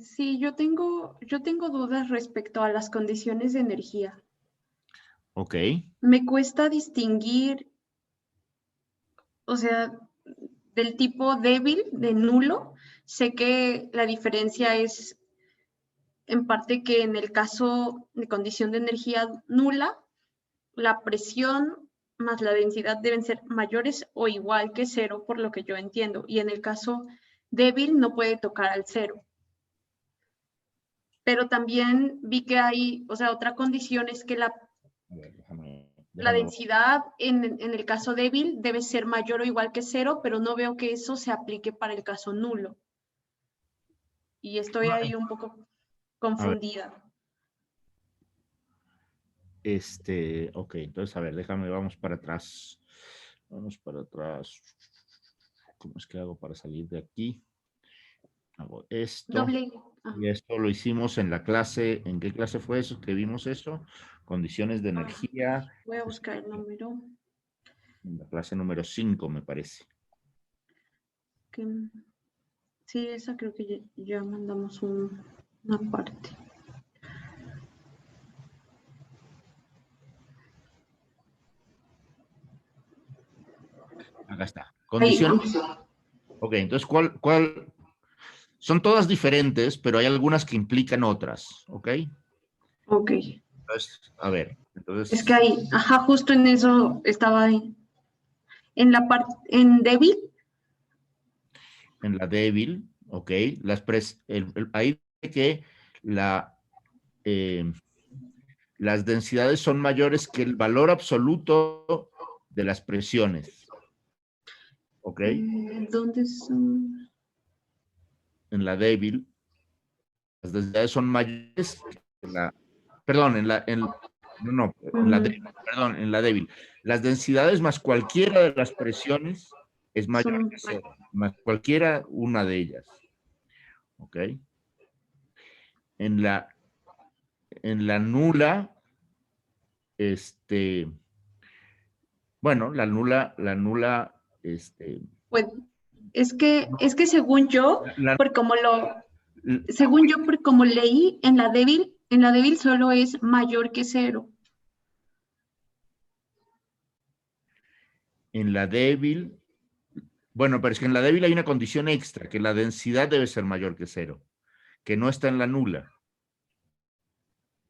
Sí, yo tengo dudas respecto a las condiciones de energía. Ok. Me cuesta distinguir, o sea, del tipo débil, de nulo. Sé que la diferencia es en parte que en el caso de condición de energía nula, la presión más la densidad deben ser mayores o igual que cero, por lo que yo entiendo. Y en el caso débil no puede tocar al cero. Pero también vi que hay, o sea, otra condición es que A ver, la déjame. densidad en el caso débil debe ser mayor o igual que cero, pero no veo que eso se aplique para el caso nulo. Y estoy ahí un poco A ver, confundida. ok, entonces, a ver, déjame, vamos para atrás. Vamos para atrás. ¿Cómo es que hago para salir de aquí? Hago esto. Doble. Ah, Y esto lo hicimos en la clase. ¿En qué clase fue eso? ¿Que vimos eso? Condiciones de ah, energía. voy a buscar el número. En la clase número 5, me parece. Que, sí, esa creo que ya mandamos una parte. Acá está. Ahí. Condiciones. Ok, entonces, ¿cuál? Son todas diferentes, pero hay algunas que implican otras, ¿ok? Ok. Entonces, a ver, Es que entonces, ahí, ajá, justo en eso estaba ahí. En la parte, en débil, en la débil, ¿ok? Ahí dice que la, eh, las densidades son mayores que el valor absoluto de las presiones, ¿ok? ¿dónde son? En la débil, las densidades son mayores que la, perdón, no, en la débil, perdón, en la débil. Las densidades más cualquiera de las presiones es mayor Son, que cero, más cualquiera una de ellas, ¿ok? En la, en la nula, este, bueno, pues, es que la- según yo, por como leí, en la débil solo es mayor que cero. en la débil, bueno, pero es que en la débil hay una condición extra, que la densidad debe ser mayor que cero, que no está en la nula.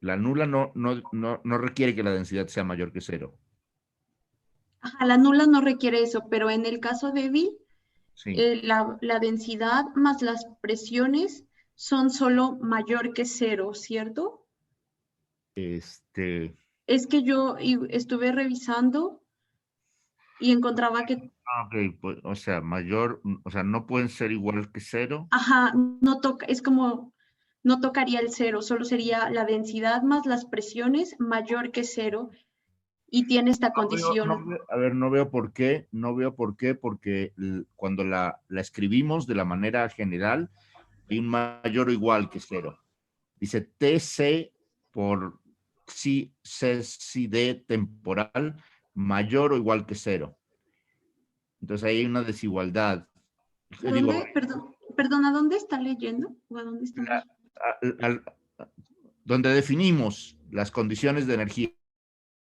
La nula no requiere que la densidad sea mayor que cero. Ajá, la nula no requiere eso, pero en el caso débil, Sí. la densidad más las presiones son solo mayor que cero, ¿cierto? Este, Es que yo estuve revisando y encontraba que, ok, pues, o sea, o sea, no pueden ser igual que cero. ajá, no toca, es como, no tocaría el cero, solo sería la densidad más las presiones mayor que cero y tiene esta condición. A ver, no veo por qué, porque cuando la escribimos de la manera general, hay un mayor o igual que cero. Dice TC por si D temporal mayor o igual que cero. Entonces ahí hay una desigualdad. ¿A Digo, dónde, perdón, ¿a dónde está leyendo? ¿O a dónde estamos? a- a- donde definimos las condiciones de energía,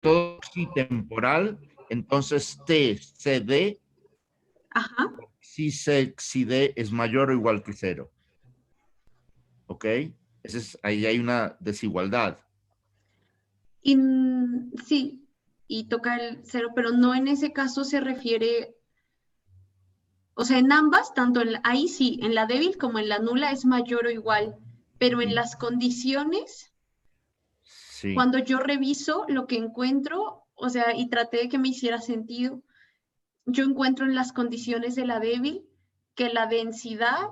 todo si temporal, entonces TCD, Ajá. si D es mayor o igual que cero. ¿Ok? Ahí hay una desigualdad. Y, sí, y toca el cero, pero no en ese caso se refiere, o sea, en ambas, tanto ahí sí, en la débil como en la nula es mayor o igual, pero en Sí. las condiciones, Sí. cuando yo reviso lo que encuentro, o sea, y traté de que me hiciera sentido, yo encuentro en las condiciones de la débil que la densidad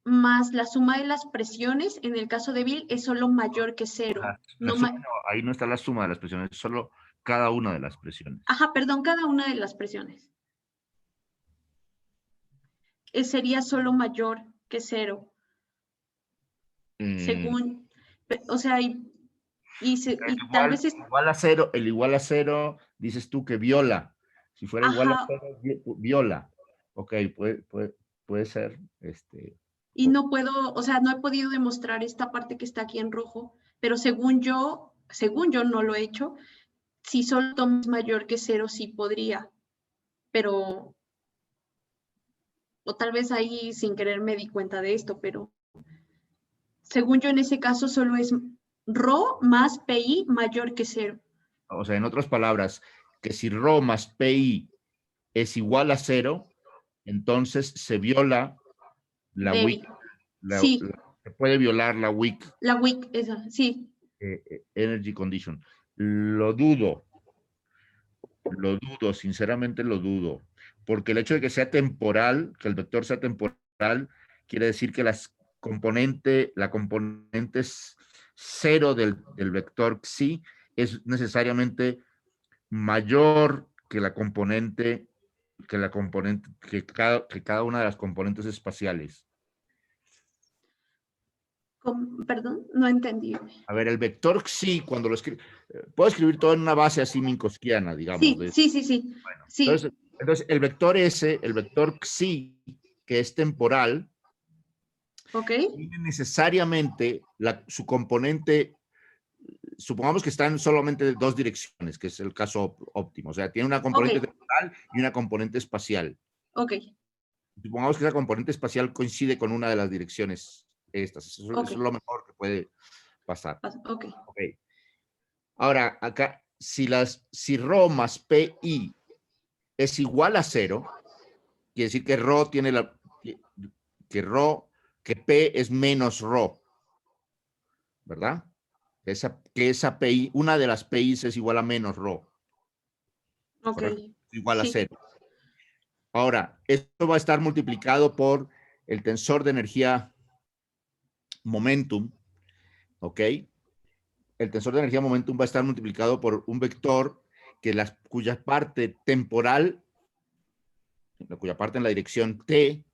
más la suma de las presiones, en el caso débil, es solo mayor que cero. La No suma, no, ahí no está la suma de las presiones, solo cada una de las presiones. Ajá, perdón, cada una de las presiones. Sería solo mayor que cero, Eh, según, o sea, y tal vez es, igual a cero, el igual a cero, dices tú que viola. Si fuera igual a ajá, cero, viola. Ok, puede ser. Y no puedo, o sea, no he podido demostrar esta parte que está aquí en rojo, pero según yo no lo he hecho, si solo tomo es mayor que 0, sí podría, pero, o tal vez ahí sin querer me di cuenta de esto, pero según yo en ese caso solo es Rho más PI mayor que 0. O sea, en otras palabras, que si Rho más PI es igual a 0, entonces se viola la WIC. Débil. Sí, Se puede violar la WIC. la WIC, esa, sí. Energy Condition. Lo dudo, sinceramente lo dudo, porque el hecho de que sea temporal, que el vector sea temporal, quiere decir que la componente 0 del vector xi es necesariamente mayor que que cada una de las componentes espaciales. Perdón, no entendí. A ver, el vector xi, cuando lo escribo, puedo escribir todo en una base así minkowskiana, digamos. Sí. Bueno, Sí. entonces el vector S, el vector xi, que es temporal, Ok. tiene necesariamente su componente, supongamos que está en solamente dos direcciones, que es el caso óptimo, o sea, tiene una componente temporal y una componente espacial. Ok. Supongamos que esa componente espacial coincide con una de las direcciones estas. Eso es lo mejor que puede pasar. Ok. Okay. Ahora, acá, si Rho más PI es igual a 0, quiere decir que Rho tiene que P es menos Rho, ¿verdad? Que esa PI, una de las PIs es igual a menos Rho. Ok. ¿Correcto? Igual a Sí. 0. Ahora, esto va a estar multiplicado por el tensor de energía momentum, ¿ok? El tensor de energía momentum va a estar multiplicado por un vector cuya parte temporal, cuya parte en la dirección t,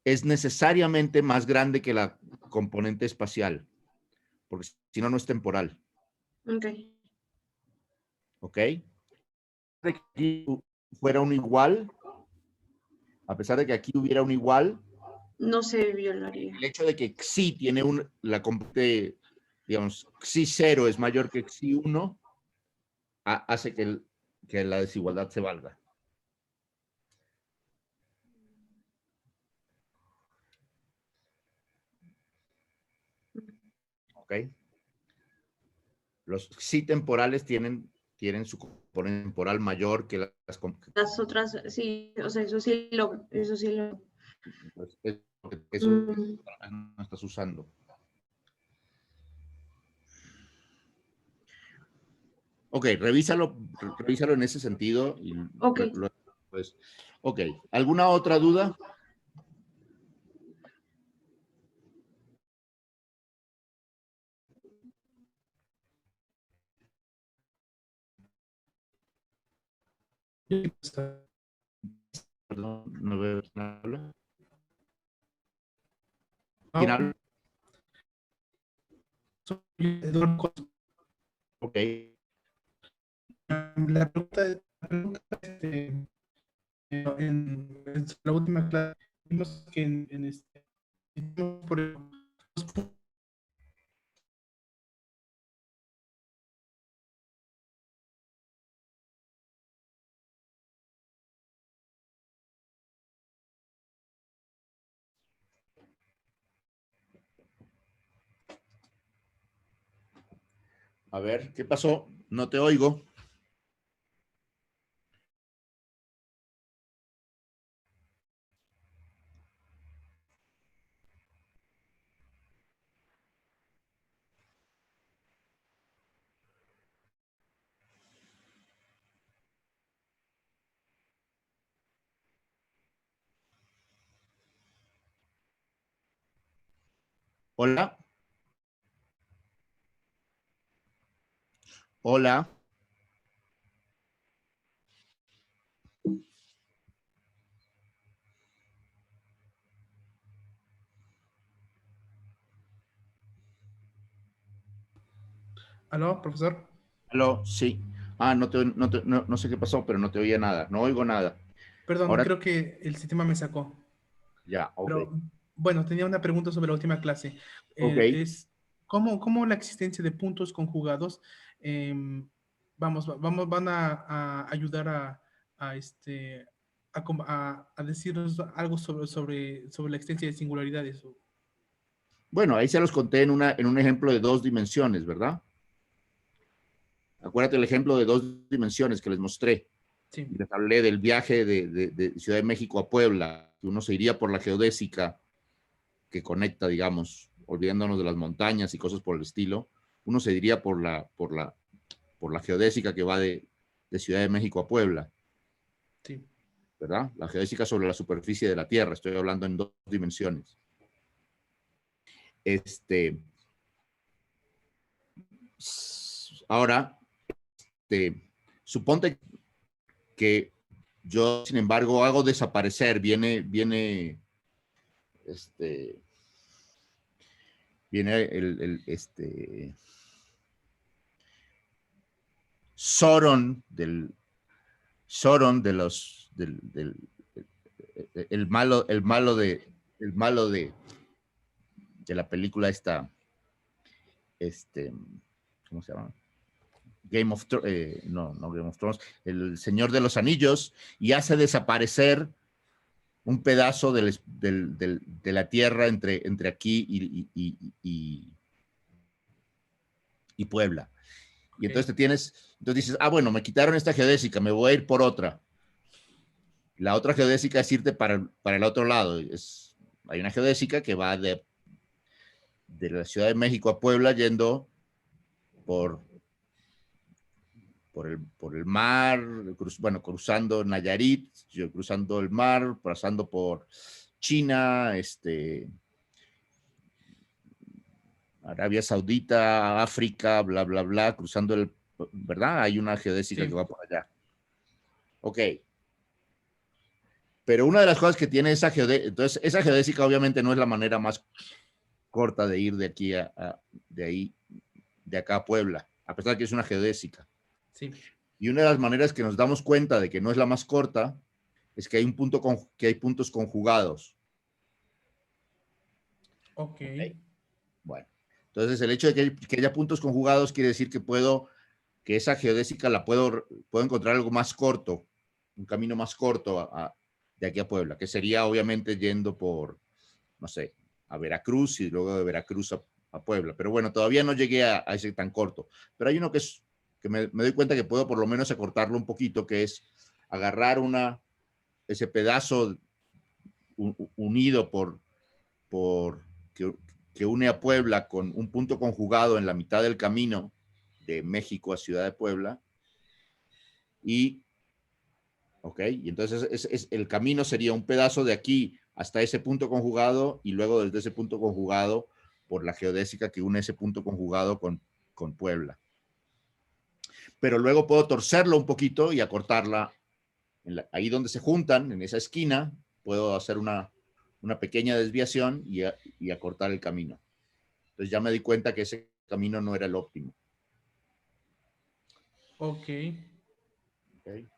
es necesariamente más grande que la componente espacial, porque si no, no es temporal. Ok. ¿Ok? De que aquí fuera un igual, a pesar de que aquí hubiera un igual, No se violaría. el hecho de que xi tiene la componente, digamos, xi 0 es mayor que xi 1, hace que la desigualdad se valga. ¿Ok? Los xi temporales tienen su componente temporal mayor que Las otras, sí, o sea, eso sí lo. pues, eso Mm, no estás usando. Ok, revísalo en ese sentido. Y ok. pues, ok, ¿alguna otra duda? Perdón, no veo quién habla. ¿Quién habla? Soy Eduardo. Ok. La pregunta en la última clase vimos que por A ver, ¿qué pasó? No te oigo. Hola. Hola. ¿Aló, profesor? Aló, sí. No sé qué pasó, pero no te oía nada. No oigo nada. Perdón, Ahora creo que el sistema me sacó. ya, ok. Pero Bueno, tenía una pregunta sobre la última clase. Ok. Es ¿cómo la existencia de puntos conjugados van a ayudar a decirnos algo sobre la existencia de singularidades? Bueno, ahí se los conté en un ejemplo de 2 dimensiones, ¿verdad? Acuérdate el ejemplo de 2 dimensiones que les mostré. Sí, Les hablé del viaje de Ciudad de México a Puebla, que uno se iría por la geodésica que conecta, digamos, olvidándonos de las montañas y cosas por el estilo, uno se iría por la geodésica que va de Ciudad de México a Puebla, sí. ¿verdad? La geodésica sobre la superficie de la Tierra, estoy hablando en 2 dimensiones. Ahora, suponte que yo, sin embargo, hago desaparecer, viene Sauron de los el malo de la película esta, ¿cómo se llama? Game of Thrones, no Game of Thrones, el Señor de los Anillos, y hace desaparecer un pedazo de la tierra entre aquí y Puebla. Y Ok. entonces dices, bueno, me quitaron esta geodésica, me voy a ir por otra. La otra geodésica es irte para el otro lado. Hay una geodésica que va de la Ciudad de México a Puebla yendo por, por el mar, cruzando Nayarit, cruzando el mar, pasando por China, Arabia Saudita, África, bla, bla, bla, cruzando ¿verdad? Hay una geodésica Sí, que va por allá. Ok. Pero una de las cosas que tiene entonces esa geodésica obviamente no es la manera más corta de ir de aquí de acá a Puebla, a pesar de que es una geodésica. sí. Y una de las maneras que nos damos cuenta de que no es la más corta es que hay puntos conjugados. Ok. Okay. Bueno, entonces el hecho de que haya puntos conjugados quiere decir que esa geodésica puedo encontrar algo más corto, un camino más corto de aquí a Puebla, que sería obviamente yendo por, no sé, a Veracruz y luego de Veracruz a Puebla. Pero bueno, todavía no llegué a ese tan corto. Pero hay uno que me doy cuenta que puedo por lo menos acortarlo un poquito, que es agarrar ese pedazo unido por que une a Puebla con un punto conjugado en la mitad del camino de México a Ciudad de Puebla. Y entonces el camino sería un pedazo de aquí hasta ese punto conjugado y luego desde ese punto conjugado por la geodésica que une ese punto conjugado con Puebla. Pero luego puedo torcerlo un poquito y acortarla. Ahí donde se juntan, en esa esquina, puedo hacer una pequeña desviación y acortar el camino. Entonces ya me di cuenta que ese camino no era el óptimo. Ok. Okay.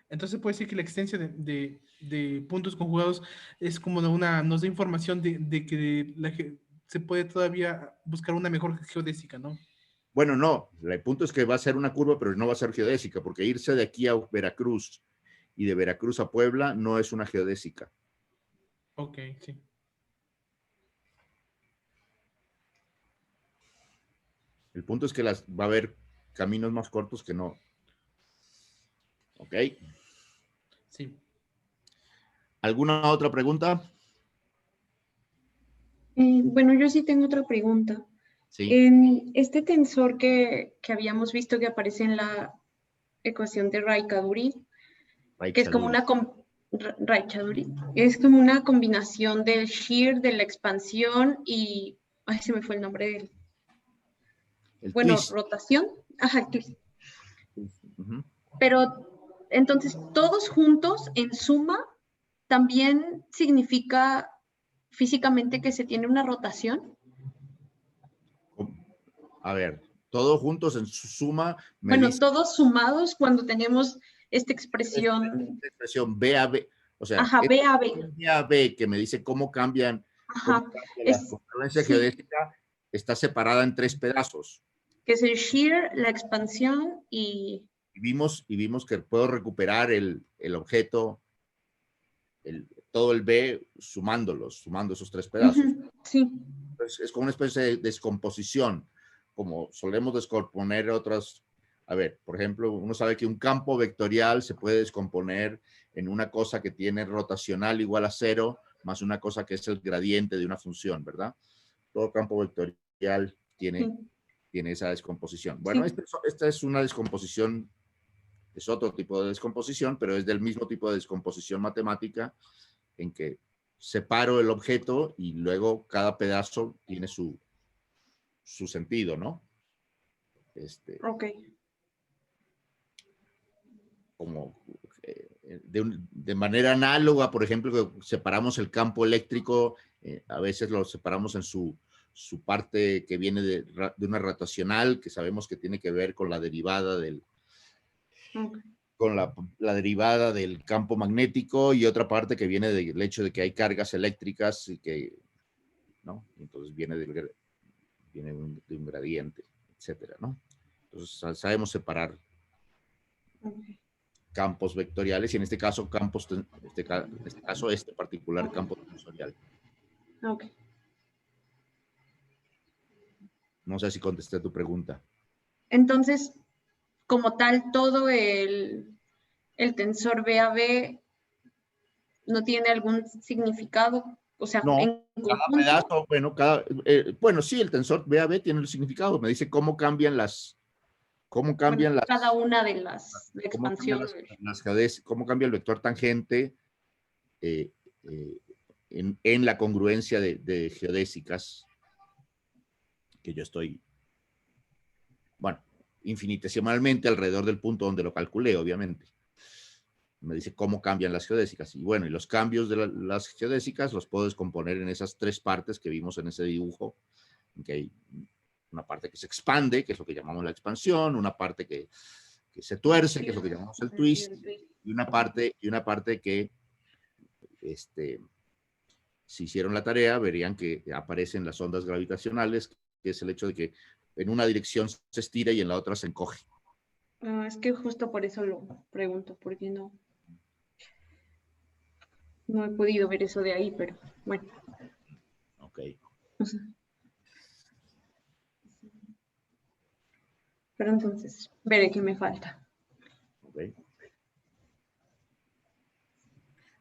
Entonces puede decir que la existencia de puntos conjugados es como nos da información de que se puede todavía buscar una mejor geodésica, ¿no? Bueno, no, el punto es que va a ser una curva, pero no va a ser geodésica, porque irse de aquí a Veracruz y de Veracruz a Puebla no es una geodésica. Ok, sí. El punto es que va a haber caminos más cortos que no. ¿Ok? Sí. ¿Alguna otra pregunta? Bueno, yo sí tengo otra pregunta. Sí. En este tensor que habíamos visto que aparece en la ecuación de Raikaduri, que es como Raichaduri. una Raichaduri, es como una combinación del shear, de la expansión y, ay, se me fue el nombre del, El bueno, twist. rotación, ajá, twist. Uh-huh. Pero entonces todos juntos en suma también significa físicamente que se tiene una rotación. A ver, todos juntos en su suma me Bueno, dice todos sumados cuando tenemos esta esta expresión. expresión B a B. O sea, Ajá, B a B. A B que me dice cómo cambian, Ajá, la congruencia sí, geodésica está separada en 3 pedazos. que es el shear, la expansión y... Y vimos que puedo recuperar el objeto, todo el B sumando esos 3 pedazos. Sí. Es como una especie de descomposición, como solemos descomponer otras. A ver, por ejemplo, uno sabe que un campo vectorial se puede descomponer en una cosa que tiene rotacional igual a 0, más una cosa que es el gradiente de una función, ¿verdad? Todo campo vectorial tiene esa descomposición. Bueno, esta es una descomposición, es otro tipo de descomposición, pero es del mismo tipo de descomposición matemática en que separo el objeto y luego cada pedazo tiene su sentido, ¿no? Ok. Como de manera análoga, por ejemplo, que separamos el campo eléctrico, a veces lo separamos en su parte que viene de una rotacional, que sabemos que tiene que ver con la derivada del... con la derivada del campo magnético, y otra parte que viene del hecho de que hay cargas eléctricas y que, ¿no? Entonces viene de un gradiente, etcétera, ¿no? Entonces sabemos separar campos vectoriales, y en este caso este particular campo tensorial. Ok. No sé si contesté tu pregunta. Entonces, como tal, todo el tensor B a B no tiene algún significado, o sea, No, en cada conjunto. pedazo, bueno, sí, el tensor B a B tiene el significado, me dice cómo cambian Cada una de las expansiones. cómo cambia el vector tangente en la congruencia de geodésicas, que yo estoy, bueno, infinitesimalmente alrededor del punto donde lo calculé, obviamente. Me dice cómo cambian las geodésicas. Y bueno, y los cambios de las geodésicas los puedo descomponer en esas 3 partes que vimos en ese dibujo, en que hay una parte que se expande, que es lo que llamamos la expansión, una parte que se tuerce, que es lo que llamamos el twist, y una parte que, si hicieron la tarea, verían que aparecen las ondas gravitacionales, que es el hecho de que en una dirección se estira y en la otra se encoge. Es que justo por eso lo pregunto, porque no he podido ver eso de ahí, pero bueno. Ok. Pero entonces, veré qué me falta. Okay.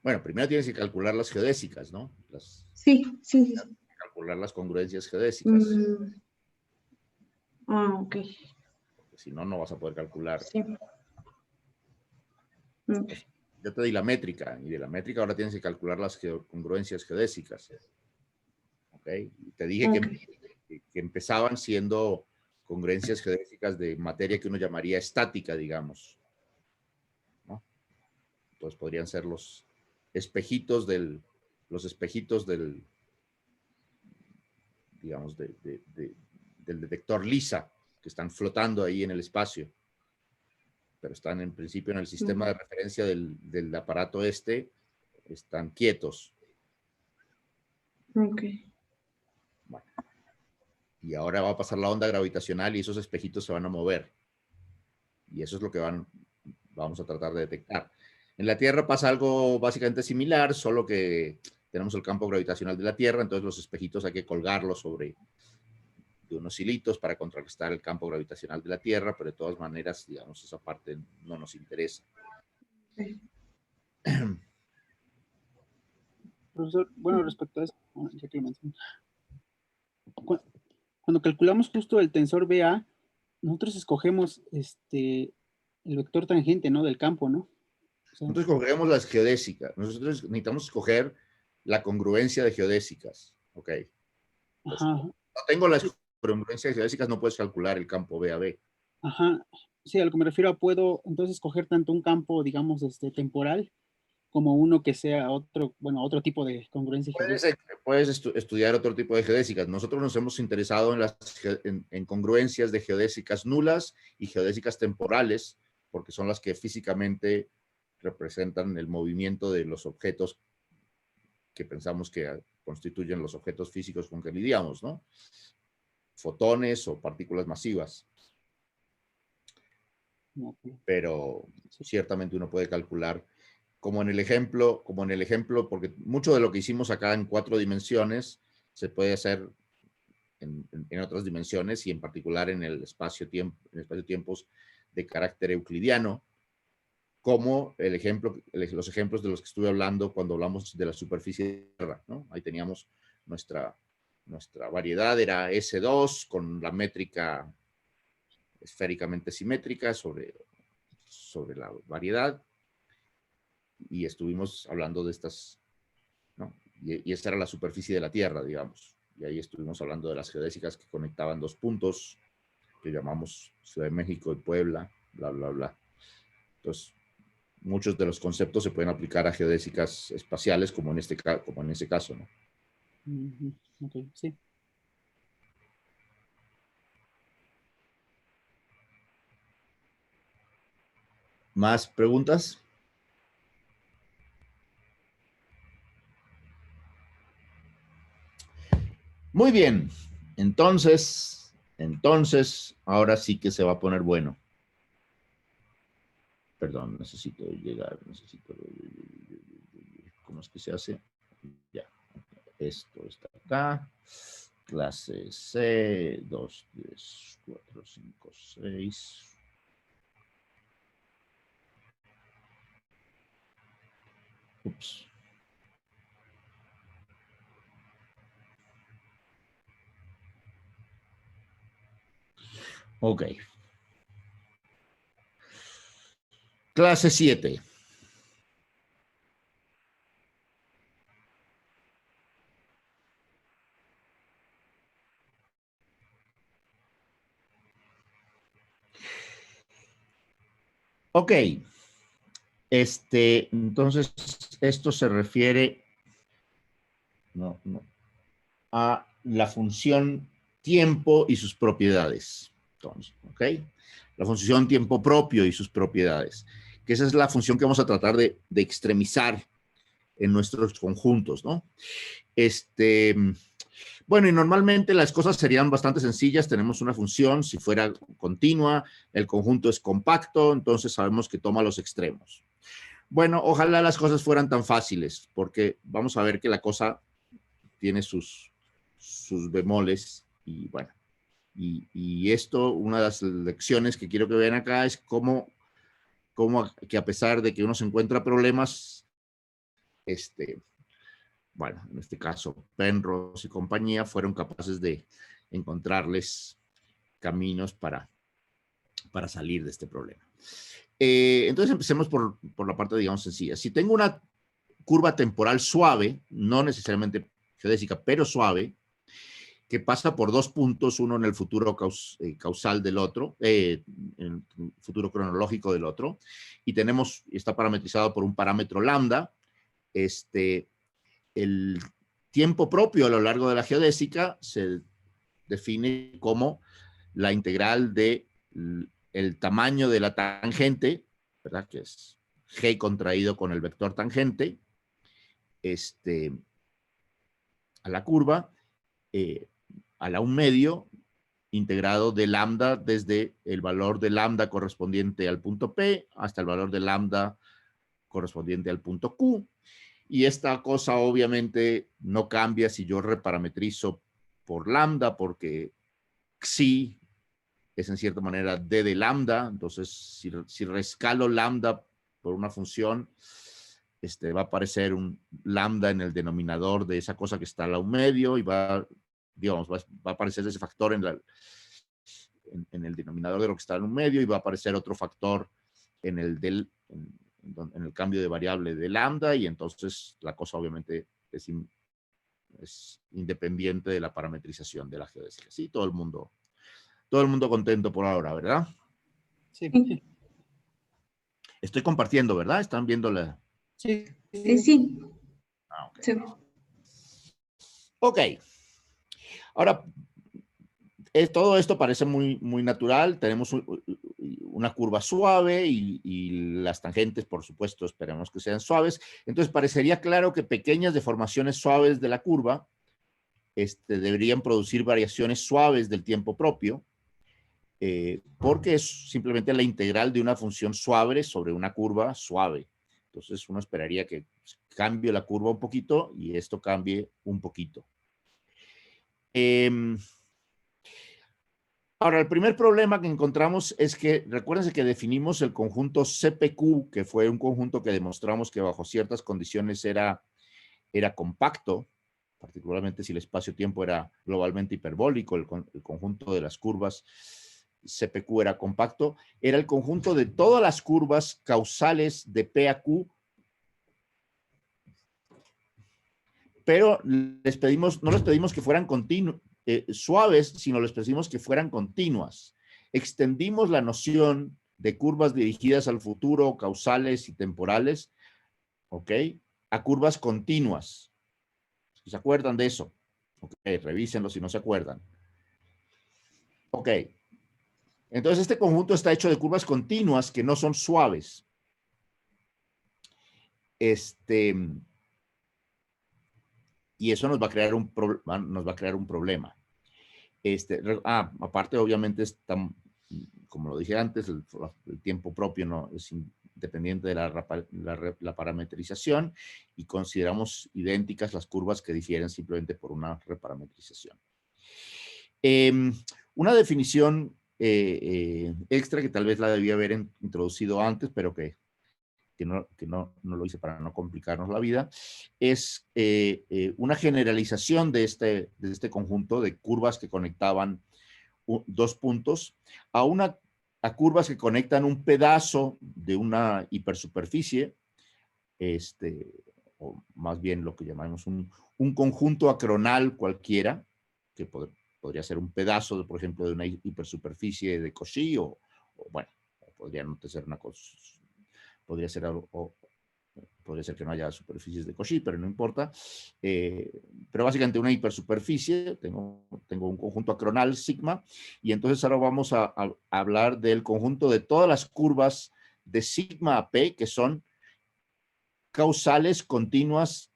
Bueno, primero tienes que calcular las geodésicas, ¿no? Sí. Calcular las congruencias geodésicas. Ok. Porque si no, no vas a poder calcular. Sí. Okay. Yo te di la métrica, y de la métrica ahora tienes que calcular las congruencias geodésicas. ¿Ok? Y te dije que empezaban siendo congruencias geodésicas de materia que uno llamaría estática, digamos, ¿no? Entonces podrían ser los espejitos del, digamos, del detector LISA, que están flotando ahí en el espacio, pero están en principio en el sistema de referencia del aparato están quietos. Ok. Bueno. Y ahora va a pasar la onda gravitacional y esos espejitos se van a mover. Y eso es lo que vamos a tratar de detectar. En la Tierra pasa algo básicamente similar, solo que tenemos el campo gravitacional de la Tierra, entonces los espejitos hay que colgarlos sobre de unos hilitos para contrarrestar el campo gravitacional de la Tierra, pero de todas maneras, digamos, esa parte no nos interesa. Sí. Profesor, bueno, respecto a eso, ya que lo mencioné, cuando calculamos justo el tensor BA, nosotros escogemos el vector tangente, ¿no? Del campo, ¿no? O sea, nosotros escogemos las geodésicas. Nosotros necesitamos escoger la congruencia de geodésicas. Ok. ajá. No tengo las congruencias geodésicas, no puedes calcular el campo B a B. Ajá. Sí, a lo que me refiero, puedo entonces escoger tanto un campo, digamos, temporal, como uno que sea otro tipo de congruencia geodésica. Puedes estudiar otro tipo de geodésicas. Nosotros nos hemos interesado en congruencias de geodésicas nulas y geodésicas temporales, porque son las que físicamente representan el movimiento de los objetos que pensamos que constituyen los objetos físicos con que lidiamos, ¿no? Fotones o partículas masivas. Pero ciertamente uno puede calcular, como en el ejemplo, porque mucho de lo que hicimos acá en 4 dimensiones se puede hacer en otras dimensiones y en particular en el espacio-tiempos de carácter euclidiano, como los ejemplos de los que estuve hablando cuando hablamos de la superficie de la Tierra, ¿no? Ahí teníamos nuestra variedad, era S2 con la métrica esféricamente simétrica sobre la variedad, y estuvimos hablando de estas, ¿no? Y esta era la superficie de la Tierra, digamos, y ahí estuvimos hablando de las geodésicas que conectaban 2 puntos que llamamos Ciudad de México y Puebla, bla, bla, bla. Entonces, muchos de los conceptos se pueden aplicar a geodésicas espaciales, como en ese caso, ¿no? Ok, sí. ¿Más preguntas? Muy bien. Entonces, ahora sí que se va a poner bueno. Perdón, necesito llegar, ¿cómo es que se hace? Ya. Esto está acá. Clase C, 2, 3, 4, 5, 6. Ups. Ok. Clase 7. Ok. Entonces, esto se refiere a la función tiempo y sus propiedades. Entonces, ¿ok? La función tiempo propio y sus propiedades. Que esa es la función que vamos a tratar de extremizar en nuestros conjuntos, ¿no? Bueno, y normalmente las cosas serían bastante sencillas. Tenemos una función, si fuera continua, el conjunto es compacto, entonces sabemos que toma los extremos. Bueno, ojalá las cosas fueran tan fáciles, porque vamos a ver que la cosa tiene sus bemoles y bueno, y esto, una de las lecciones que quiero que vean acá es cómo que a pesar de que uno se encuentra problemas, bueno, en este caso Penrose y compañía fueron capaces de encontrarles caminos para salir de este problema. Entonces empecemos por la parte, digamos, sencilla. Si tengo una curva temporal suave, no necesariamente geodésica, pero suave, que pasa por 2 puntos, uno en el futuro causal del otro, en el futuro cronológico del otro, y está parametrizado por un parámetro lambda. El tiempo propio a lo largo de la geodésica se define como la integral de el tamaño de la tangente, ¿verdad? Que es g contraído con el vector tangente, a la curva, a la 1/2, integrado de lambda desde el valor de lambda correspondiente al punto P hasta el valor de lambda correspondiente al punto Q. Y esta cosa obviamente no cambia si yo reparametrizo por lambda, porque xi es en cierta manera d de lambda. Entonces, si rescalo lambda por una función, va a aparecer un lambda en el denominador de esa cosa que está a la 1/2 y va a aparecer ese factor en el denominador de lo que está a la 1/2 y va a aparecer otro factor en el cambio de variable de lambda, y entonces la cosa obviamente es independiente de la parametrización de la geodésica. Sí, todo el mundo contento por ahora, ¿verdad? Sí. Estoy compartiendo, ¿verdad? ¿Están viendo la...? Sí. Sí. Ah, ok. Sí. Ok. Ahora, todo esto parece muy, muy natural. Tenemos una curva suave y las tangentes, por supuesto, esperemos que sean suaves. Entonces, parecería claro que pequeñas deformaciones suaves de la curva deberían producir variaciones suaves del tiempo propio, porque es simplemente la integral de una función suave sobre una curva suave. Entonces, uno esperaría que cambie la curva un poquito y esto cambie un poquito. Ahora, el primer problema que encontramos es que, recuérdense que definimos el conjunto CPQ, que fue un conjunto que demostramos que bajo ciertas condiciones era compacto, particularmente si el espacio-tiempo era globalmente hiperbólico, el conjunto de las curvas CPQ era compacto, era el conjunto de todas las curvas causales de P a Q, pero no les pedimos que fueran suaves, sino les pedimos que fueran continuas. Extendimos la noción de curvas dirigidas al futuro, causales y temporales, ¿ok?, a curvas continuas. ¿Se acuerdan de eso? Ok, revísenlo si no se acuerdan. Ok. Entonces, este conjunto está hecho de curvas continuas que no son suaves. Y eso nos va a crear un problema. Aparte, obviamente, como lo dije antes, el tiempo propio no es independiente de la parametrización y consideramos idénticas las curvas que difieren simplemente por una reparametrización. Una definición extra que tal vez la debía haber introducido antes, pero que no lo hice para no complicarnos la vida, es una generalización de este conjunto de curvas que conectaban dos puntos a curvas que conectan un pedazo de una hipersuperficie, o más bien lo que llamamos un conjunto acronal cualquiera, que podría ser un pedazo, por ejemplo, de una hipersuperficie de Cauchy, o bueno, podría no ser una cosa. Podría ser que no haya superficies de Cauchy, pero no importa. Pero básicamente una hipersuperficie, tengo un conjunto acronal, sigma, y entonces ahora vamos a hablar del conjunto de todas las curvas de sigma a P, que son causales, continuas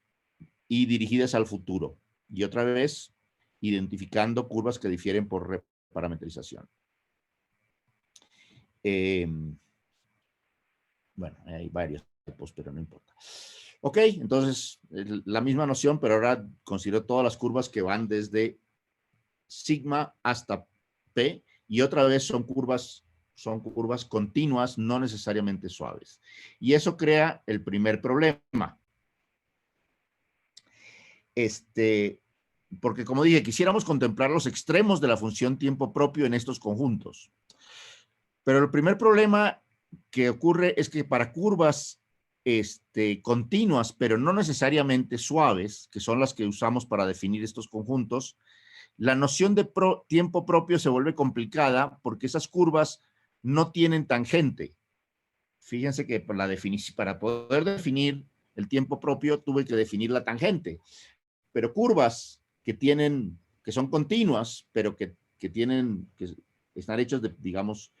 y dirigidas al futuro. Y otra vez, identificando curvas que difieren por reparametrización. Bueno, hay varios tipos, pero no importa. Ok, entonces, la misma noción, pero ahora considero todas las curvas que van desde sigma hasta P, y otra vez son curvas continuas, no necesariamente suaves. Y eso crea el primer problema. Porque como dije, quisiéramos contemplar los extremos de la función tiempo propio en estos conjuntos. Pero el primer problema que ocurre es que para curvas continuas, pero no necesariamente suaves, que son las que usamos para definir estos conjuntos, la noción de tiempo propio se vuelve complicada porque esas curvas no tienen tangente. Fíjense que para poder definir el tiempo propio tuve que definir la tangente. Pero curvas que son continuas, pero que están hechas de, digamos,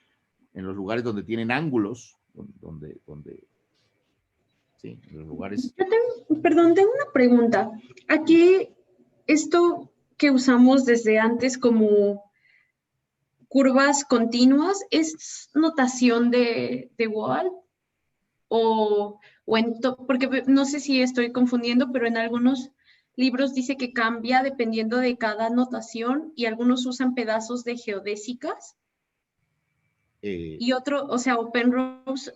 en los lugares donde tienen ángulos, sí, en los lugares. Perdón, tengo una pregunta. Aquí, esto que usamos desde antes como curvas continuas, ¿es notación de Wald? Porque no sé si estoy confundiendo, pero en algunos libros dice que cambia dependiendo de cada notación y algunos usan pedazos de geodésicas. Y otro, o sea, Penrose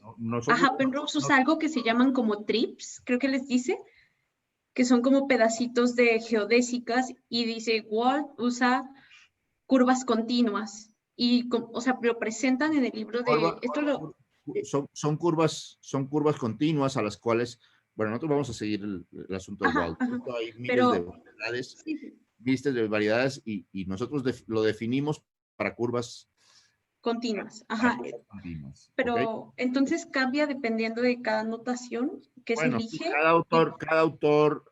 usa algo que se llaman como trips, creo que les dice, que son como pedacitos de geodésicas, y dice Wald usa curvas continuas, o sea, lo presentan en el libro de... Son curvas continuas a las cuales, bueno, nosotros vamos a seguir el asunto de Wald. Hay miles de variedades, y nosotros lo definimos para curvas continuas. Ajá. Pero ¿okay? Entonces cambia dependiendo de cada notación que se elige. Cada autor,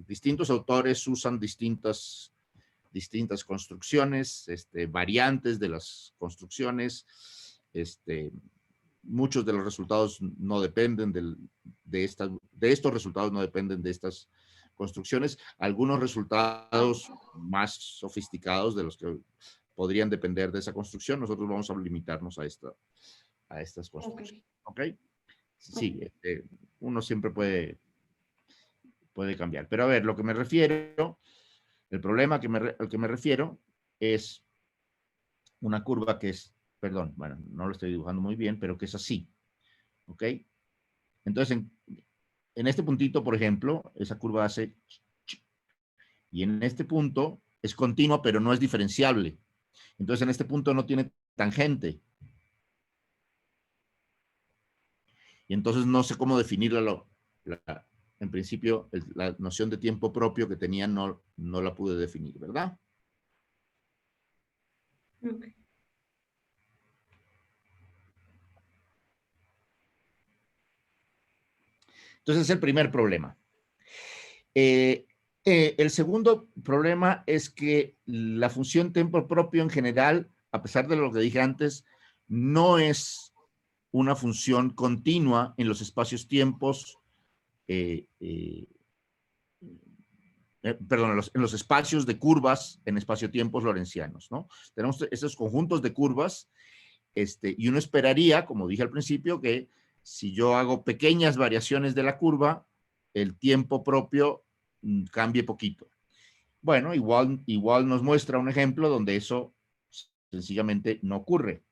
distintos autores usan distintas distintas construcciones, variantes de las construcciones, muchos de los resultados no dependen de estos resultados no dependen de estas construcciones, algunos resultados más sofisticados de los que podrían depender de esa construcción, nosotros vamos a limitarnos a estas construcciones. ¿Ok? Sí, uno siempre puede cambiar. Pero a ver, lo que me refiero, el problema al que me refiero es una curva que es, perdón, bueno, no lo estoy dibujando muy bien, pero que es así. ¿Ok? Entonces, en este puntito, por ejemplo, esa curva hace... Y en este punto es continua, pero no es diferenciable. Entonces, en este punto no tiene tangente. Y entonces no sé cómo definirla. En principio, la noción de tiempo propio que tenía no la pude definir, ¿verdad? Okay. Entonces, es el primer problema. El segundo problema es que la función tiempo propio en general, a pesar de lo que dije antes, no es una función continua en los espacios-tiempos, perdón, en los espacios de curvas en espacio-tiempos lorentzianos, ¿no? Tenemos esos conjuntos de curvas, y uno esperaría, como dije al principio, que si yo hago pequeñas variaciones de la curva, el tiempo propio cambie poquito. Bueno, igual nos muestra un ejemplo donde eso sencillamente no ocurre.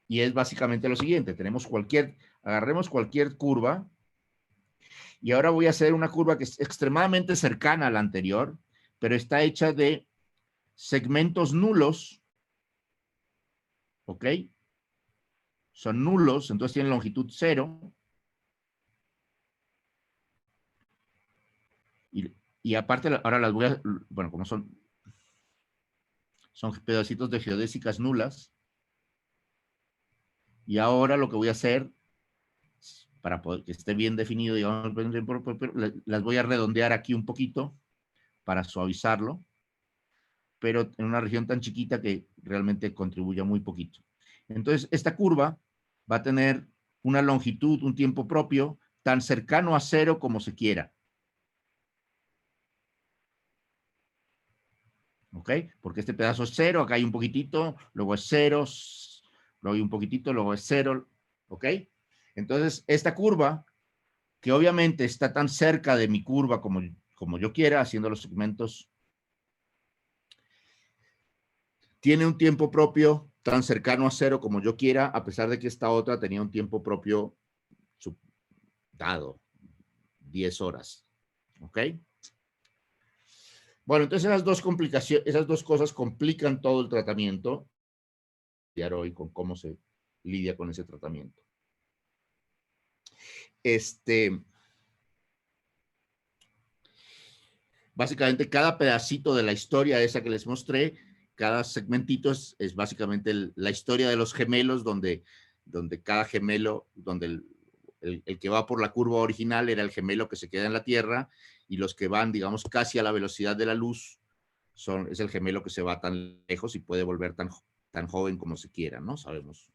Y es básicamente lo siguiente, agarremos cualquier curva, y ahora voy a hacer una curva que es extremadamente cercana a la anterior, pero está hecha de segmentos nulos, ¿ok? Son nulos, entonces tienen longitud 0. Y aparte, ahora las voy a, bueno, como son pedacitos de geodésicas nulas. Y ahora lo que voy a hacer, para poder que esté bien definido, digamos, las voy a redondear aquí un poquito para suavizarlo, pero en una región tan chiquita que realmente contribuya muy poquito. Entonces, esta curva va a tener una longitud, un tiempo propio, tan cercano a 0 como se quiera. ¿Ok? Porque este pedazo es 0, acá hay un poquitito, luego es 0, luego hay un poquitito, luego es 0. ¿Ok? Entonces, esta curva, que obviamente está tan cerca de mi curva como yo quiera, haciendo los segmentos, tiene un tiempo propio tan cercano a 0 como yo quiera, a pesar de que esta otra tenía un tiempo propio dado, 10 horas. ¿Ok? Bueno, entonces esas dos cosas complican todo el tratamiento. Hoy con cómo se lidia con ese tratamiento. Básicamente cada pedacito de la historia esa que les mostré, cada segmentito es básicamente la historia de los gemelos, donde cada gemelo, donde el que va por la curva original era el gemelo que se queda en la Tierra, y los que van, digamos, casi a la velocidad de la luz es el gemelo que se va tan lejos y puede volver tan joven como se quiera, ¿no? Sabemos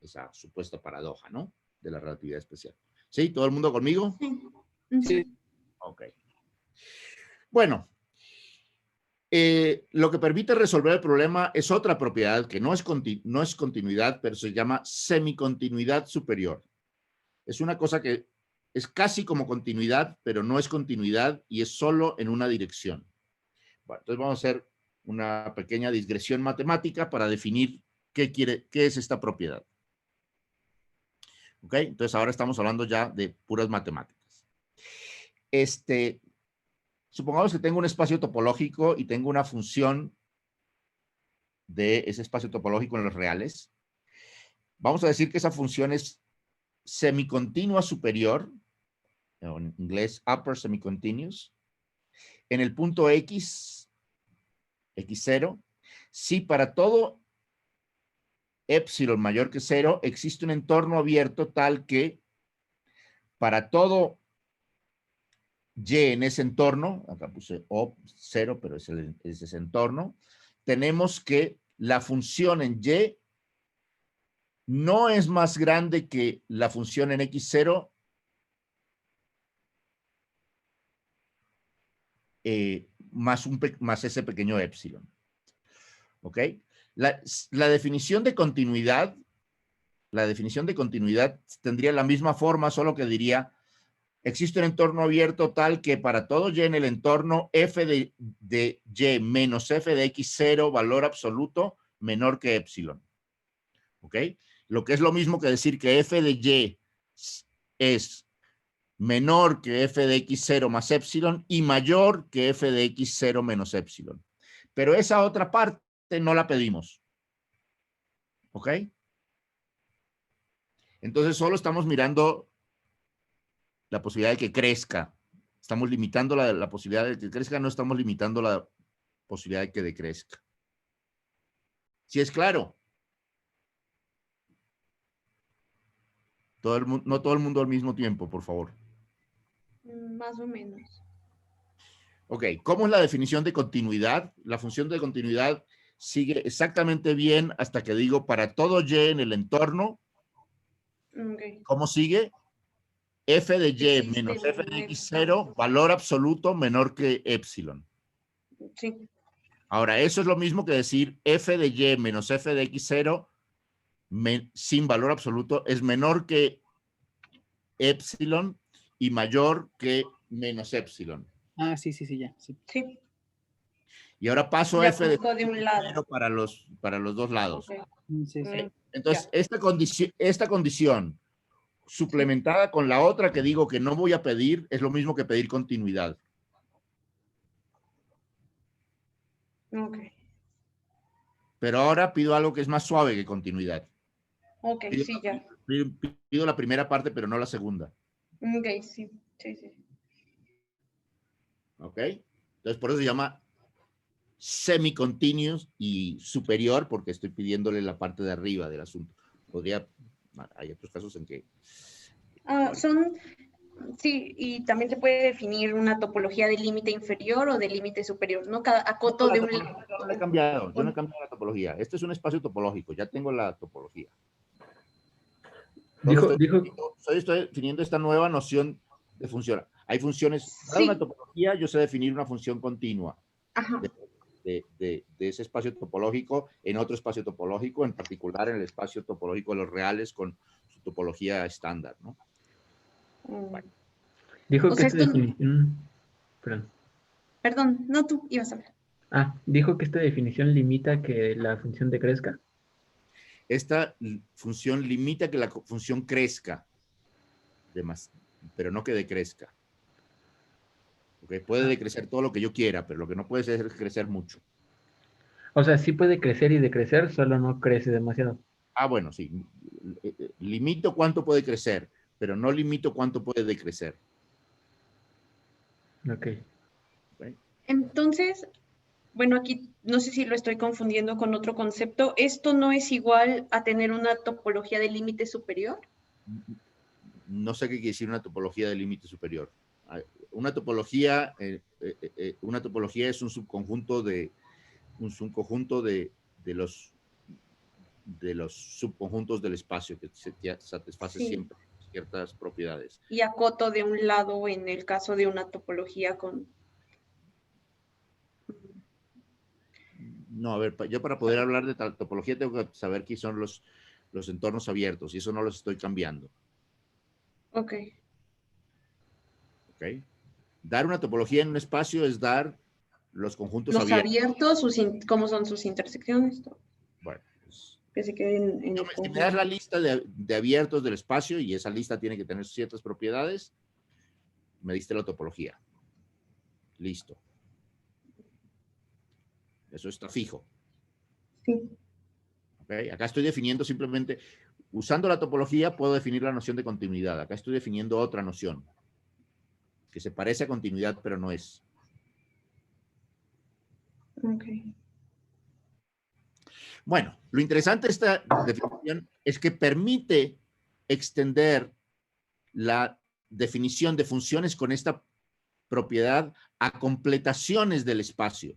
esa supuesta paradoja, ¿no? De la relatividad especial. ¿Sí? ¿Todo el mundo conmigo? Sí. Sí. Ok. Bueno, lo que permite resolver el problema es otra propiedad que no es continuidad, pero se llama semicontinuidad superior. Es una cosa que es casi como continuidad, pero no es continuidad y es solo en una dirección. Bueno, entonces vamos a hacer una pequeña digresión matemática para definir qué es esta propiedad. ¿Ok? Entonces ahora estamos hablando ya de puras matemáticas. Supongamos que tengo un espacio topológico y tengo una función de ese espacio topológico en los reales. Vamos a decir que esa función es semicontinua superior, en inglés upper semicontinuous, en el punto X, X0, si para todo epsilon mayor que 0 existe un entorno abierto tal que para todo Y en ese entorno, acá puse O 0, pero es ese entorno, tenemos que la función en Y no es más grande que la función en X0 más ese pequeño épsilon. ¿Ok? La definición de continuidad tendría la misma forma, solo que diría, existe un entorno abierto tal que para todo Y en el entorno, f de Y menos f de X0, valor absoluto, menor que épsilon. ¿Ok? Lo que es lo mismo que decir que f de Y es menor que f de X0 más épsilon y mayor que f de X0 menos épsilon. Pero esa otra parte no la pedimos. ¿Ok? Entonces solo estamos mirando la posibilidad de que crezca. Estamos limitando la posibilidad de que crezca, no estamos limitando la posibilidad de que decrezca. ¿Sí es claro? No todo el mundo al mismo tiempo, por favor. Más o menos. Ok, ¿cómo es la definición de continuidad? La función de continuidad sigue exactamente bien hasta que digo para todo Y en el entorno. Okay. ¿Cómo sigue? F de Y Existe menos f de un X0, valor absoluto menor que épsilon. Sí. Ahora, eso es lo mismo que decir f de Y menos f de X0 sin valor absoluto es menor que épsilon y mayor que menos épsilon. Ah, sí, ya. Sí. Sí. Y ahora paso Ya f de un lado. para los dos lados. Okay. Sí. Entonces, Ya. esta condición suplementada con la otra que digo que no voy a pedir es lo mismo que pedir continuidad. Ok. Pero ahora pido algo que es más suave que continuidad. Ok, Pido, sí, ya. pido la primera parte, pero no la segunda. Ok, sí. ¿Ok? Entonces, por eso se llama semi-continuous y superior, porque estoy pidiéndole la parte de arriba del asunto. Hay otros casos en que... Sí, y también se puede definir una topología de límite inferior o de límite superior, ¿no? Cada acoto de un... No la he cambiado, yo no he cambiado la topología. Este es un espacio topológico, ya tengo la topología. Estoy definiendo esta nueva noción de función. Hay funciones, para una topología yo sé definir una función continua de ese espacio topológico en otro espacio topológico, en particular en el espacio topológico de los reales con su topología estándar, ¿no? Bueno. Dijo que esta definición... Perdón, no, tú ibas a hablar. Dijo que esta definición limita que la función decrezca. Esta función limita que la función crezca, pero no que decrezca. Okay, puede decrecer todo lo que yo quiera, pero lo que no puede es crecer mucho. O sea, sí puede crecer y decrecer, solo no crece demasiado. Bueno, sí. Limito cuánto puede crecer, pero no limito cuánto puede decrecer. Ok. Entonces, bueno, aquí no sé si lo estoy confundiendo con otro concepto. ¿Esto no es igual a tener una topología de límite superior? No sé qué quiere decir una topología de límite superior. Una topología es un subconjunto de los subconjuntos del espacio que satisface siempre ciertas propiedades. Y acoto de un lado en el caso de una topología con... No, a ver, yo para poder hablar de tal topología tengo que saber qué son los entornos abiertos y eso no los estoy cambiando. Ok. Dar una topología en un espacio es dar los conjuntos abiertos. ¿Cómo son sus intersecciones? Bueno, pues, que se queden en el si me das la lista de abiertos del espacio y esa lista tiene que tener ciertas propiedades, me diste la topología. Listo. Eso está fijo. Sí. Acá estoy definiendo simplemente, usando la topología puedo definir la noción de continuidad. Acá estoy definiendo otra noción que se parece a continuidad, pero no es. Bueno, lo interesante de esta definición es que permite extender la definición de funciones con esta propiedad a completaciones del espacio.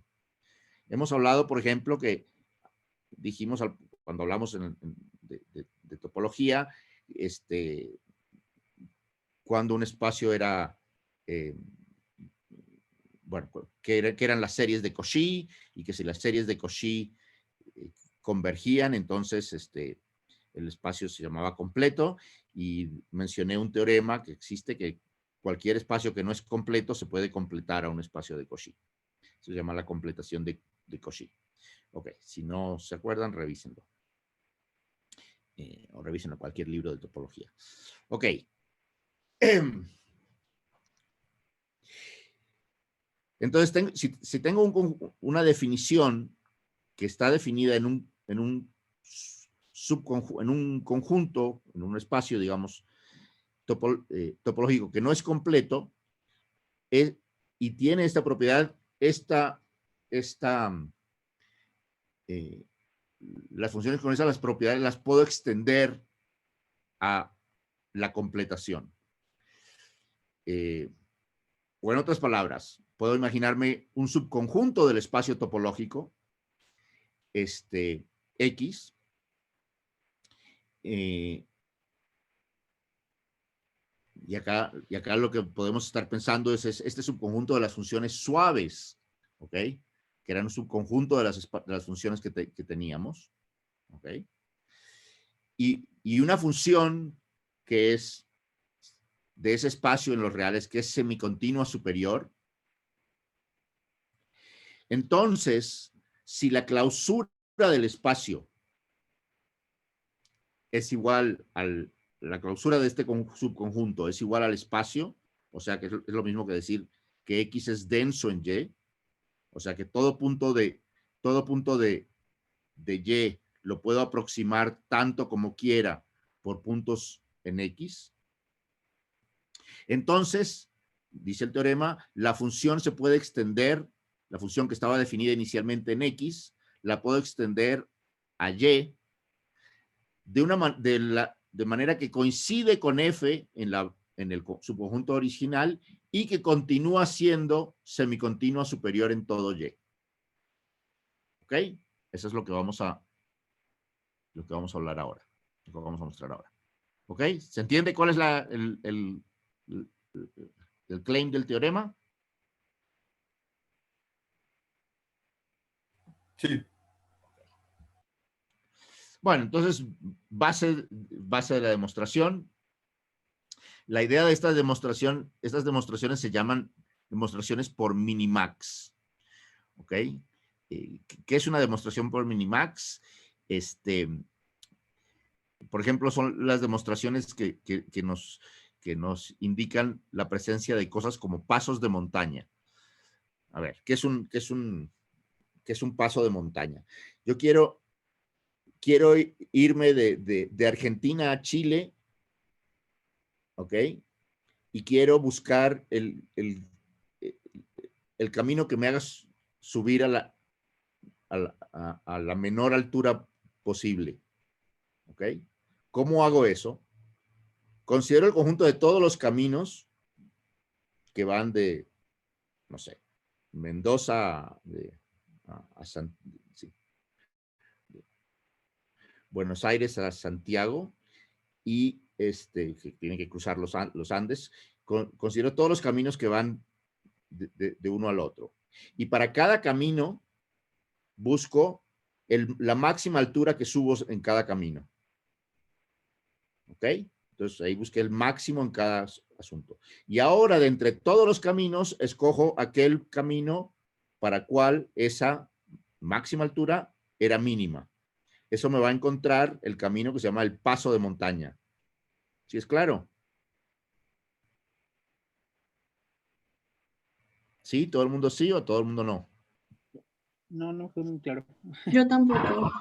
Hemos hablado, por ejemplo, que dijimos cuando hablamos de topología, cuando un espacio era, bueno, que eran las series de Cauchy, y que si las series de Cauchy convergían, entonces el espacio se llamaba completo, y mencioné un teorema que existe, que cualquier espacio que no es completo se puede completar a un espacio de Cauchy. Eso se llama la completación de Cauchy. Ok, si no se acuerdan, revísenlo. O revisen cualquier libro de topología. Ok. Entonces, si tengo una definición que está definida en un conjunto, en un espacio, digamos, topológico que no es completo, y tiene esta propiedad, las funciones con esas, las propiedades las puedo extender a la completación. O en otras palabras, puedo imaginarme un subconjunto del espacio topológico, X, y acá lo que podemos estar pensando es este subconjunto de las funciones suaves, ¿ok? Que eran un subconjunto de las funciones que teníamos, ¿ok? Y una función que es de ese espacio en los reales, que es semicontinua superior. Entonces, si la clausura del espacio es igual la clausura de este subconjunto es igual al espacio, o sea que es lo mismo que decir que X es denso en Y, o sea que todo punto de Y lo puedo aproximar tanto como quiera por puntos en X. Entonces, dice el teorema, la función se puede extender, la función que estaba definida inicialmente en X, la puedo extender a Y de manera que coincide con F en el subconjunto original y que continúa siendo semicontinua superior en todo Y. ¿Ok? Eso es lo que vamos a hablar ahora, lo que vamos a mostrar ahora. ¿Ok? ¿Se entiende cuál es el claim del teorema? Sí. Bueno, entonces, base de la demostración. La idea de estas demostraciones se llaman demostraciones por minimax. ¿Ok? ¿Qué es una demostración por minimax? Por ejemplo, son las demostraciones que nos indican la presencia de cosas como pasos de montaña. A ver, ¿qué es un paso de montaña? Yo quiero irme de Argentina a Chile, ¿ok? Y quiero buscar el camino que me haga subir a la menor altura posible, ¿ok? ¿Cómo hago eso? Considero el conjunto de todos los caminos que van de, no sé, Mendoza a Buenos Aires a Santiago, y que tienen que cruzar los Andes. Considero todos los caminos que van de uno al otro. Y para cada camino busco la máxima altura que subo en cada camino. ¿Ok? Entonces ahí busqué el máximo en cada asunto. Y ahora, de entre todos los caminos, escojo aquel camino para cual esa máxima altura era mínima. Eso me va a encontrar el camino que se llama el paso de montaña. ¿Sí es claro? ¿Sí? ¿Todo el mundo sí o todo el mundo no? No fue muy claro. Yo tampoco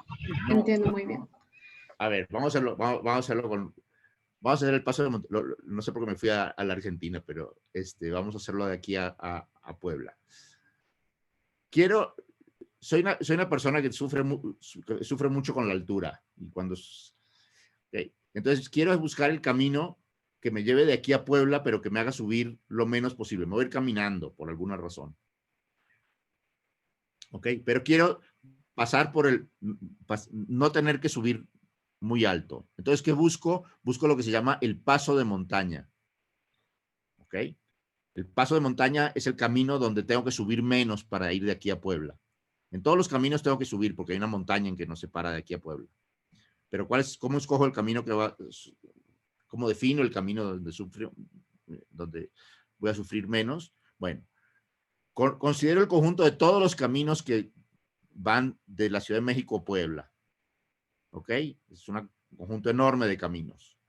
entiendo muy bien. A ver, vamos a hacerlo vamos a hacer el paso de montaña. No sé por qué me fui a la Argentina, pero vamos a hacerlo de aquí a Puebla. Soy una persona que sufre mucho con la altura. Y entonces quiero buscar el camino que me lleve de aquí a Puebla, pero que me haga subir lo menos posible. Me voy a ir caminando por alguna razón. ¿Ok? Pero quiero pasar por no tener que subir muy alto. Entonces, ¿qué busco? Busco lo que se llama el paso de montaña. ¿Ok? El paso de montaña es el camino donde tengo que subir menos para ir de aquí a Puebla. En todos los caminos tengo que subir porque hay una montaña en que no separa de aquí a Puebla. Pero ¿cómo escojo el camino que va? ¿Cómo defino el camino donde voy a sufrir menos? Bueno, considero el conjunto de todos los caminos que van de la Ciudad de México a Puebla. ¿Ok? Es un conjunto enorme de caminos.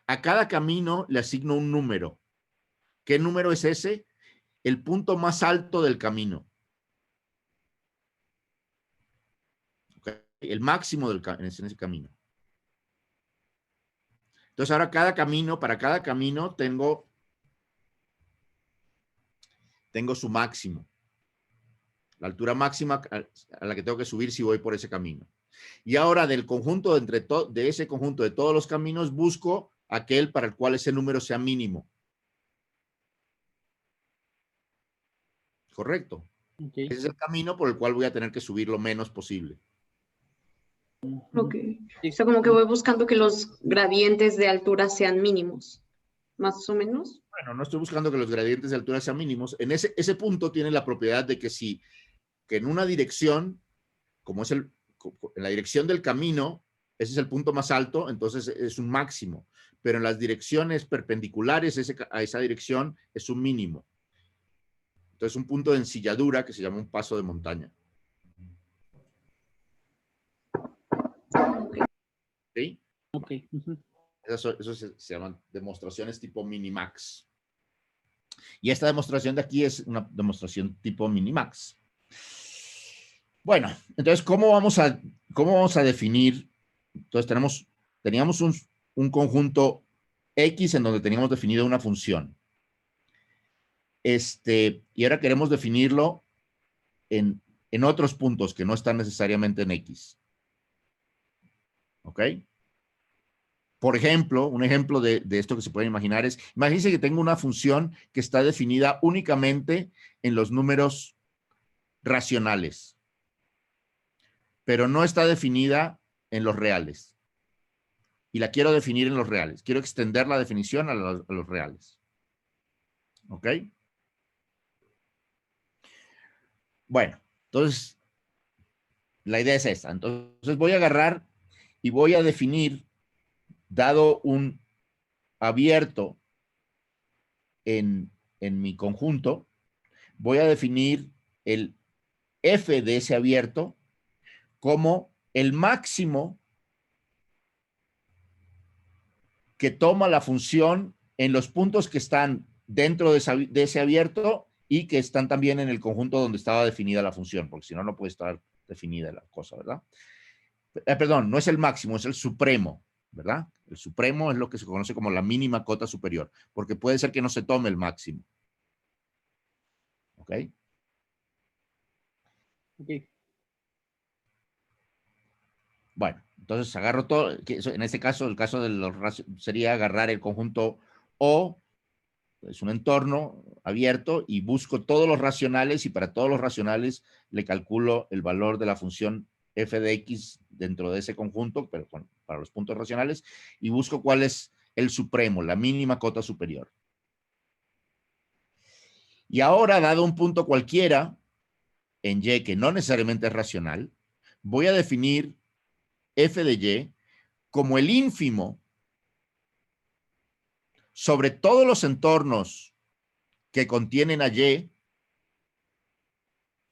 A cada camino le asigno un número. ¿Qué número es ese? El punto más alto del camino. ¿Okay? El máximo en ese camino. Entonces ahora para cada camino tengo su máximo. La altura máxima a la que tengo que subir si voy por ese camino. Y ahora del conjunto, de ese conjunto de todos los caminos, busco aquel para el cual ese número sea mínimo. ¿Correcto? Okay. Ese es el camino por el cual voy a tener que subir lo menos posible. Ok. O sea, como que voy buscando que los gradientes de altura sean mínimos, más o menos. Bueno, no estoy buscando que los gradientes de altura sean mínimos. En ese punto tiene la propiedad de que que en una dirección, como es en la dirección del camino, ese es el punto más alto, entonces es un máximo. Pero en las direcciones perpendiculares a esa dirección es un mínimo. Entonces un punto de ensilladura que se llama un paso de montaña. ¿Sí? Ok. Eso se llaman demostraciones tipo Minimax. Y esta demostración de aquí es una demostración tipo Minimax. Bueno, entonces, ¿cómo vamos a definir? Entonces, teníamos un conjunto X en donde teníamos definido una función. Y ahora queremos definirlo en otros puntos que no están necesariamente en X. ¿Ok? Por ejemplo, un ejemplo de esto que se puede imaginar es, imagínense que tengo una función que está definida únicamente en los números racionales, pero no está definida en los reales. Y la quiero definir en los reales. Quiero extender la definición a los reales. ¿Ok? Bueno, entonces, la idea es esta. Entonces voy a agarrar y voy a definir, dado un abierto en mi conjunto, voy a definir el f de ese abierto como el máximo que toma la función en los puntos que están dentro de ese abierto y que están también en el conjunto donde estaba definida la función, porque si no, no puede estar definida la cosa, ¿verdad? Perdón, no es el máximo, es el supremo, ¿verdad? El supremo es lo que se conoce como la mínima cota superior, porque puede ser que no se tome el máximo. ¿Ok? Ok. Bueno, entonces agarro todo, en este caso, el caso sería agarrar el conjunto O, es un entorno abierto, y busco todos los racionales, y para todos los racionales le calculo el valor de la función f de x dentro de ese conjunto, pero bueno, para los puntos racionales, y busco cuál es el supremo, la mínima cota superior. Y ahora, dado un punto cualquiera en y que no necesariamente es racional, voy a definir f de y como el ínfimo sobre todos los entornos que contienen a y,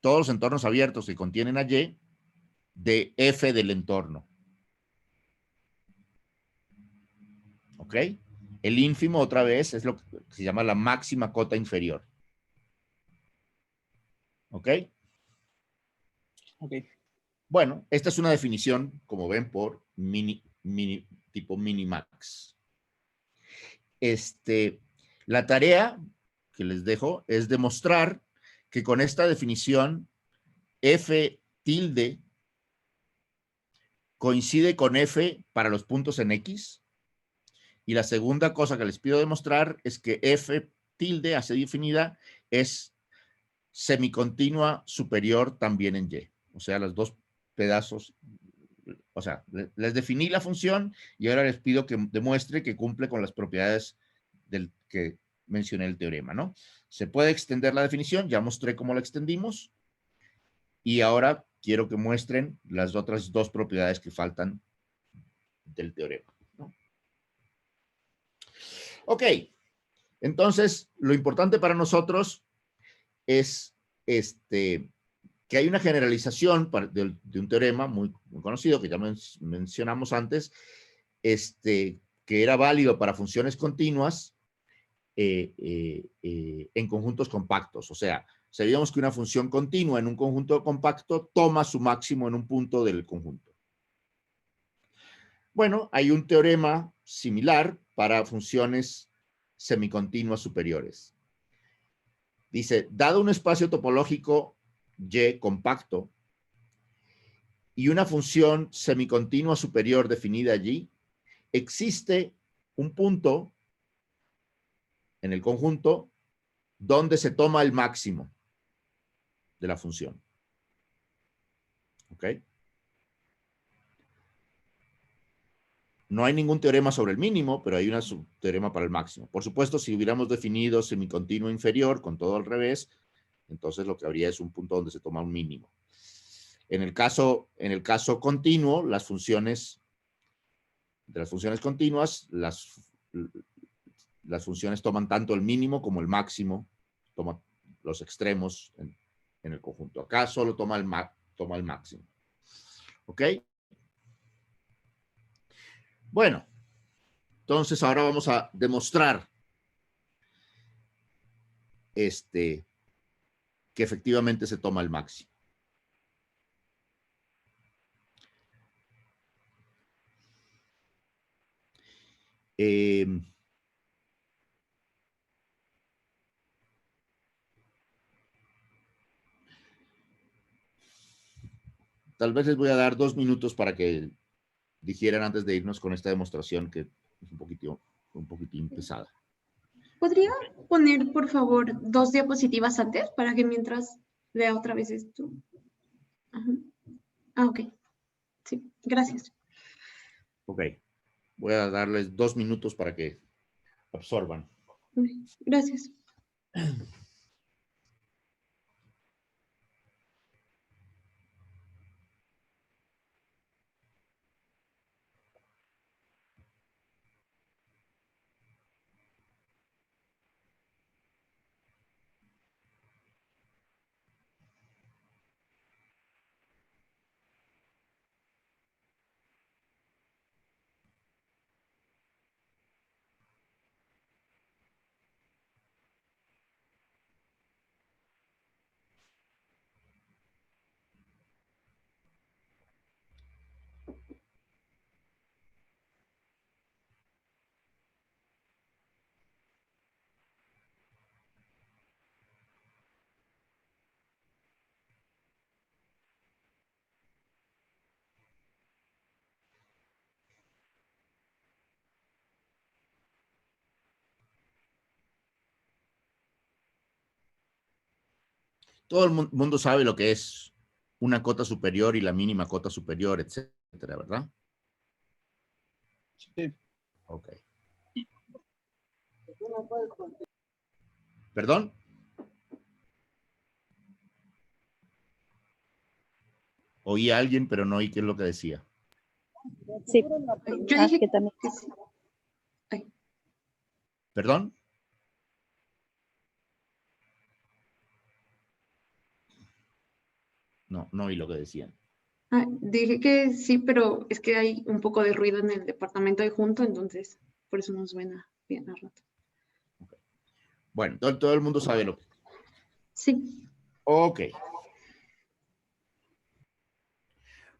todos los entornos abiertos que contienen a y, de f del entorno. ¿Ok? El ínfimo, otra vez, es lo que se llama la máxima cota inferior. ¿Ok? Ok. Bueno, esta es una definición, como ven, por tipo Minimax. La tarea que les dejo es demostrar que con esta definición f tilde coincide con f para los puntos en X Y la segunda cosa que les pido demostrar es que F tilde así definida es semicontinua superior también en Y. O sea, los dos pedazos, o sea, les definí la función y ahora les pido que demuestre que cumple con las propiedades del que mencioné en el teorema, ¿no? Se puede extender la definición, ya mostré cómo la extendimos y ahora quiero que muestren las otras dos propiedades que faltan del teorema, ¿no? Ok, entonces lo importante para nosotros es que hay una generalización de un teorema muy conocido que ya mencionamos antes, que era válido para funciones continuas en conjuntos compactos. O sea, sabíamos que una función continua en un conjunto compacto toma su máximo en un punto del conjunto. Bueno, hay un teorema similar para funciones semicontinuas superiores. Dice, dado un espacio topológico Y compacto y una función semicontinua superior definida allí, existe un punto en el conjunto donde se toma el máximo de la función. ¿Ok? No hay ningún teorema sobre el mínimo, pero hay un teorema para el máximo. Por supuesto, si hubiéramos definido semicontinuo inferior con todo al revés, entonces lo que habría es un punto donde se toma un mínimo. En el caso continuo, de las funciones continuas, las funciones toman tanto el mínimo como el máximo, toman los extremos en el conjunto. Acá solo toma el máximo. ¿Ok? Bueno, entonces ahora vamos a demostrar que efectivamente se toma el máximo. Tal vez les voy a dar 2 minutos para que dijeran antes de irnos con esta demostración que es un poquitín pesada. ¿Podría poner, por favor, 2 diapositivas antes para que mientras lea otra vez esto? Ajá. Ah, ok. Sí, gracias. Ok. Voy a darles 2 minutos para que absorban. Gracias. Todo el mundo sabe lo que es una cota superior y la mínima cota superior, etcétera, ¿verdad? Sí. Ok. ¿Perdón? Oí a alguien, pero no oí qué es lo que decía. Sí. Yo dije que también. que sí. Ay. ¿Perdón? No, no oí lo que decían. Ah, dije que sí, pero es que hay un poco de ruido en el departamento de junto, entonces por eso no suena bien al rato. Okay. Bueno, todo el mundo sabe lo que. Sí. Ok.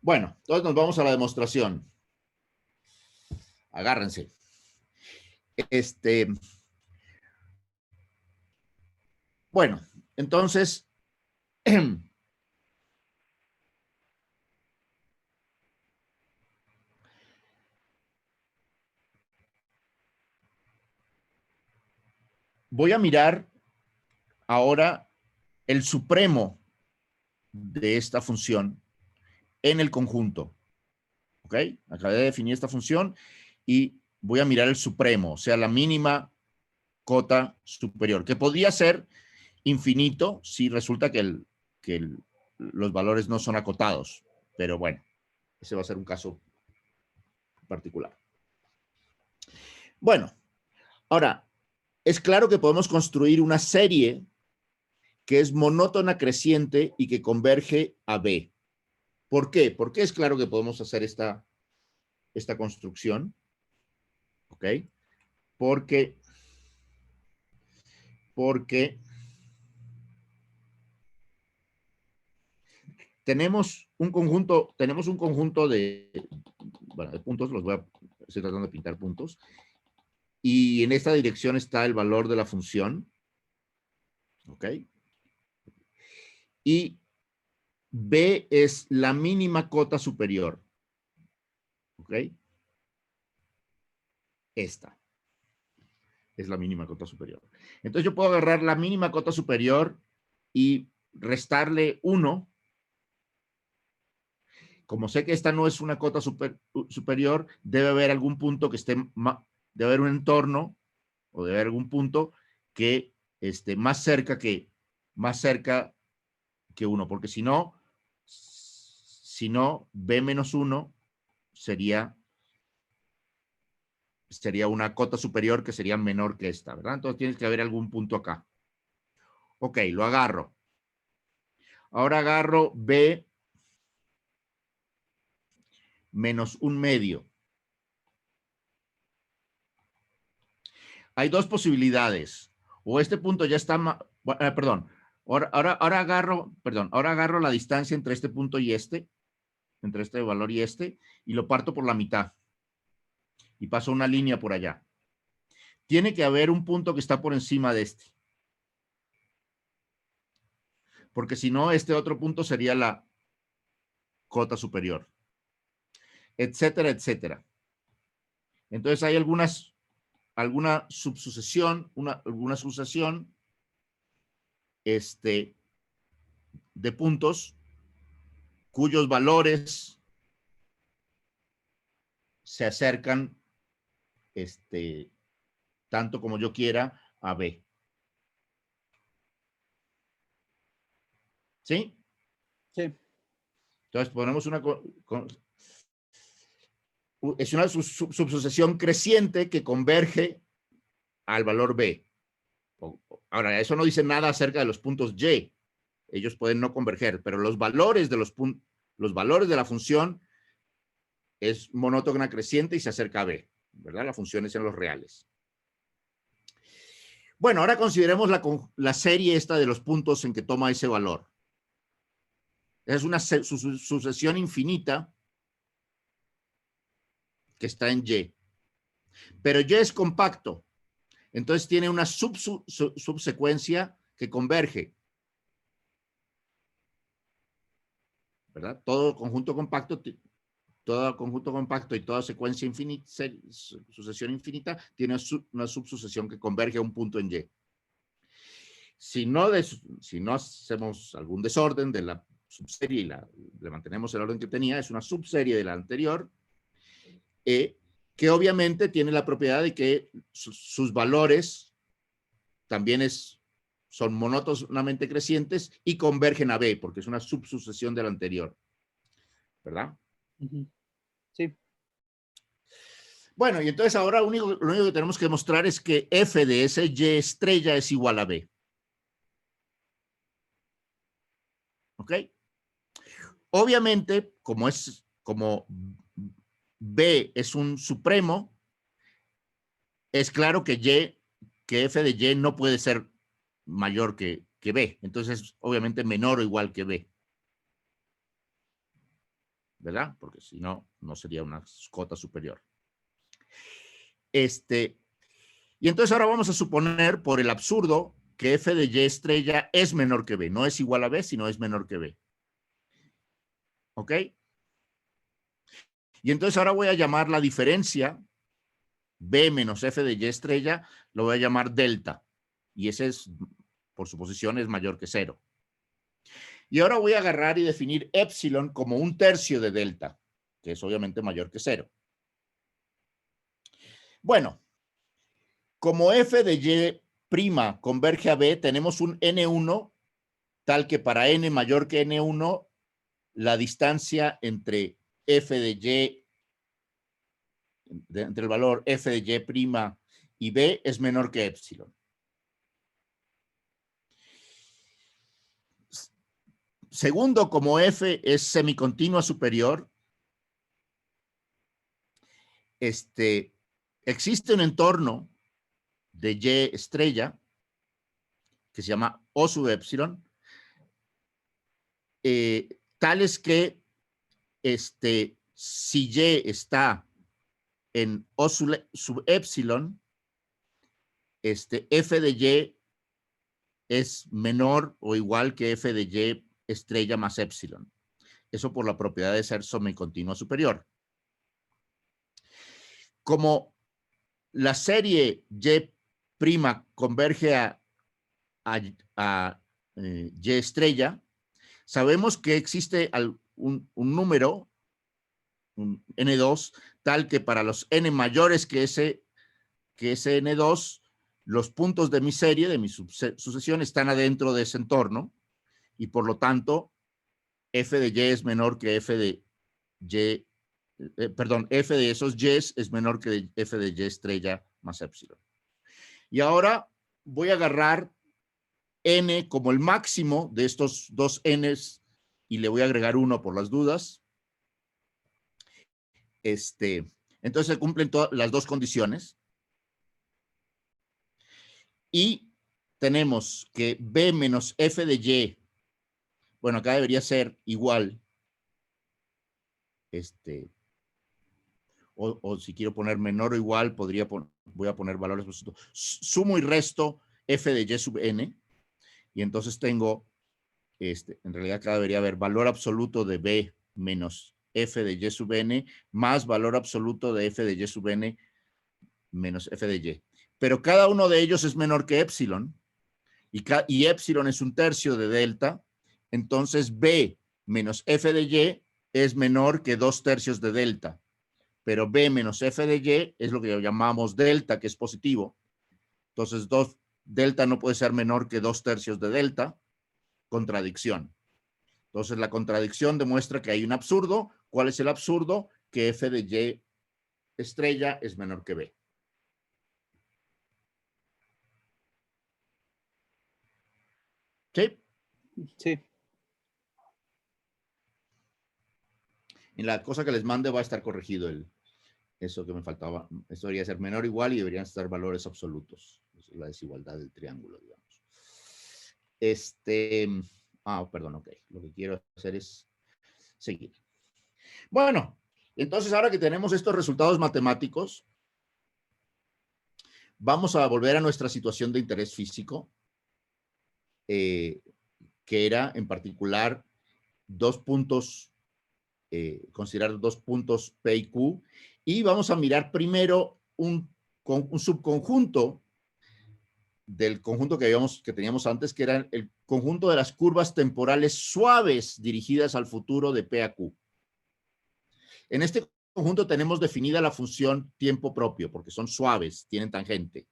Bueno, entonces nos vamos a la demostración. Agárrense. Bueno, entonces, voy a mirar ahora el supremo de esta función en el conjunto. ¿Ok? Acabé de definir esta función y voy a mirar el supremo, o sea, la mínima cota superior, que podría ser infinito si resulta que los valores no son acotados. Pero bueno, ese va a ser un caso particular. Bueno, ahora, es claro que podemos construir una serie que es monótona creciente y que converge a B. ¿Por qué? ¿Por qué es claro que podemos hacer esta construcción? ¿Ok? Porque tenemos un conjunto bueno, de puntos, estoy tratando de pintar puntos, y en esta dirección está el valor de la función, ¿ok? Y B es la mínima cota superior, ¿ok? Esta es la mínima cota superior. Entonces yo puedo agarrar la mínima cota superior y restarle 1. Como sé que esta no es una cota superior, debe haber algún punto que esté, debe haber un entorno, o debe haber algún punto que esté más cerca que 1, porque si no, B menos 1 sería una cota superior que sería menor que esta, ¿verdad? Entonces tiene que haber algún punto acá. Ok, lo agarro. Ahora agarro B menos 1/2. Hay dos posibilidades. O este punto ya está, perdón, ahora agarro la distancia entre este punto y entre este valor y lo parto por la mitad. Y paso una línea por allá. Tiene que haber un punto que está por encima de este. Porque si no, este otro punto sería la cota superior. Etcétera, etcétera. Entonces hay alguna subsucesión, alguna sucesión de puntos cuyos valores se acercan tanto como yo quiera a B. ¿Sí? Sí. Entonces ponemos es una subsucesión creciente que converge al valor B. Ahora, eso no dice nada acerca de los puntos Y. Ellos pueden no converger, pero los valores de la función es monótona creciente y se acerca a B, ¿verdad? La función es en los reales. Bueno, ahora consideremos la serie esta de los puntos en que toma ese valor. Es una sucesión infinita que está en Y. Pero Y es compacto. Entonces tiene una subsecuencia que converge. ¿Verdad? Todo conjunto compacto y toda secuencia infinita, sucesión infinita, tiene una subsucesión que converge a un punto en Y. Si no hacemos algún desorden de la subserie y le mantenemos el orden que tenía, es una subserie de la anterior, que obviamente tiene la propiedad de que sus valores también son monótonamente crecientes y convergen a B, porque es una subsucesión de la anterior. ¿Verdad? Sí. Bueno, y entonces ahora lo único que tenemos que demostrar es que F de ese Y estrella es igual a B. ¿Ok? Obviamente, como B es un supremo, es claro que F de Y no puede ser mayor que B. Entonces, obviamente, menor o igual que B. ¿Verdad? Porque si no, no sería una cota superior. Y entonces ahora vamos a suponer, por el absurdo, que F de Y estrella es menor que B. No es igual a B, sino es menor que B. ¿Ok? Y entonces ahora voy a llamar la diferencia B menos F de Y estrella, lo voy a llamar delta. y ese es, por su posición, es mayor que 0. Y ahora voy a agarrar y definir epsilon como 1/3 de delta, que es obviamente mayor que 0. Bueno, como f de y' converge a b, tenemos un n1 tal que para n mayor que n1, la distancia entre f de y, entre el valor f de y' y b es menor que epsilon. Segundo, como f es semicontinua superior, existe un entorno de y estrella que se llama O sub epsilon, tales que si y está en O sub epsilon, f de y es menor o igual que f de y estrella más epsilon. Eso por la propiedad de ser semicontinua superior. Como la serie y' converge a y estrella, sabemos que existe un número, un n2, tal que para los n mayores que ese n2, los puntos de mi serie, de mi sucesión, están adentro de ese entorno, y por lo tanto, f de y es menor que f de y, f de esos y es menor que f de y estrella más epsilon. Y ahora voy a agarrar n como el máximo de estos dos n's y le voy a agregar 1 por las dudas. Entonces se cumplen las dos condiciones. Y tenemos que b menos f de y, bueno, acá debería ser igual, o si quiero poner menor o igual, voy a poner valores absolutos. Sumo y resto f de y sub n, y entonces tengo, en realidad acá debería haber valor absoluto de b menos f de y sub n más valor absoluto de f de y sub n menos f de y. Pero cada uno de ellos es menor que epsilon, y epsilon es 1/3 de delta, entonces b menos f de y es menor que 2/3 de delta. Pero b menos f de y es lo que llamamos delta, que es positivo. Entonces, delta no puede ser menor que 2/3 de delta. Contradicción. Entonces, la contradicción demuestra que hay un absurdo. ¿Cuál es el absurdo? Que f de y estrella es menor que b. ¿Sí? Sí. En la cosa que les mande va a estar corregido eso que me faltaba. Esto debería ser menor o igual y deberían estar valores absolutos. Esa es la desigualdad del triángulo, digamos. Perdón, ok. Lo que quiero hacer es seguir. Bueno, entonces ahora que tenemos estos resultados matemáticos, vamos a volver a nuestra situación de interés físico, que era en particular considerar 2 puntos P y Q, y vamos a mirar primero un subconjunto del conjunto que teníamos antes, que era el conjunto de las curvas temporales suaves dirigidas al futuro de P a Q. En este conjunto tenemos definida la función tiempo propio, porque son suaves, tienen tangente.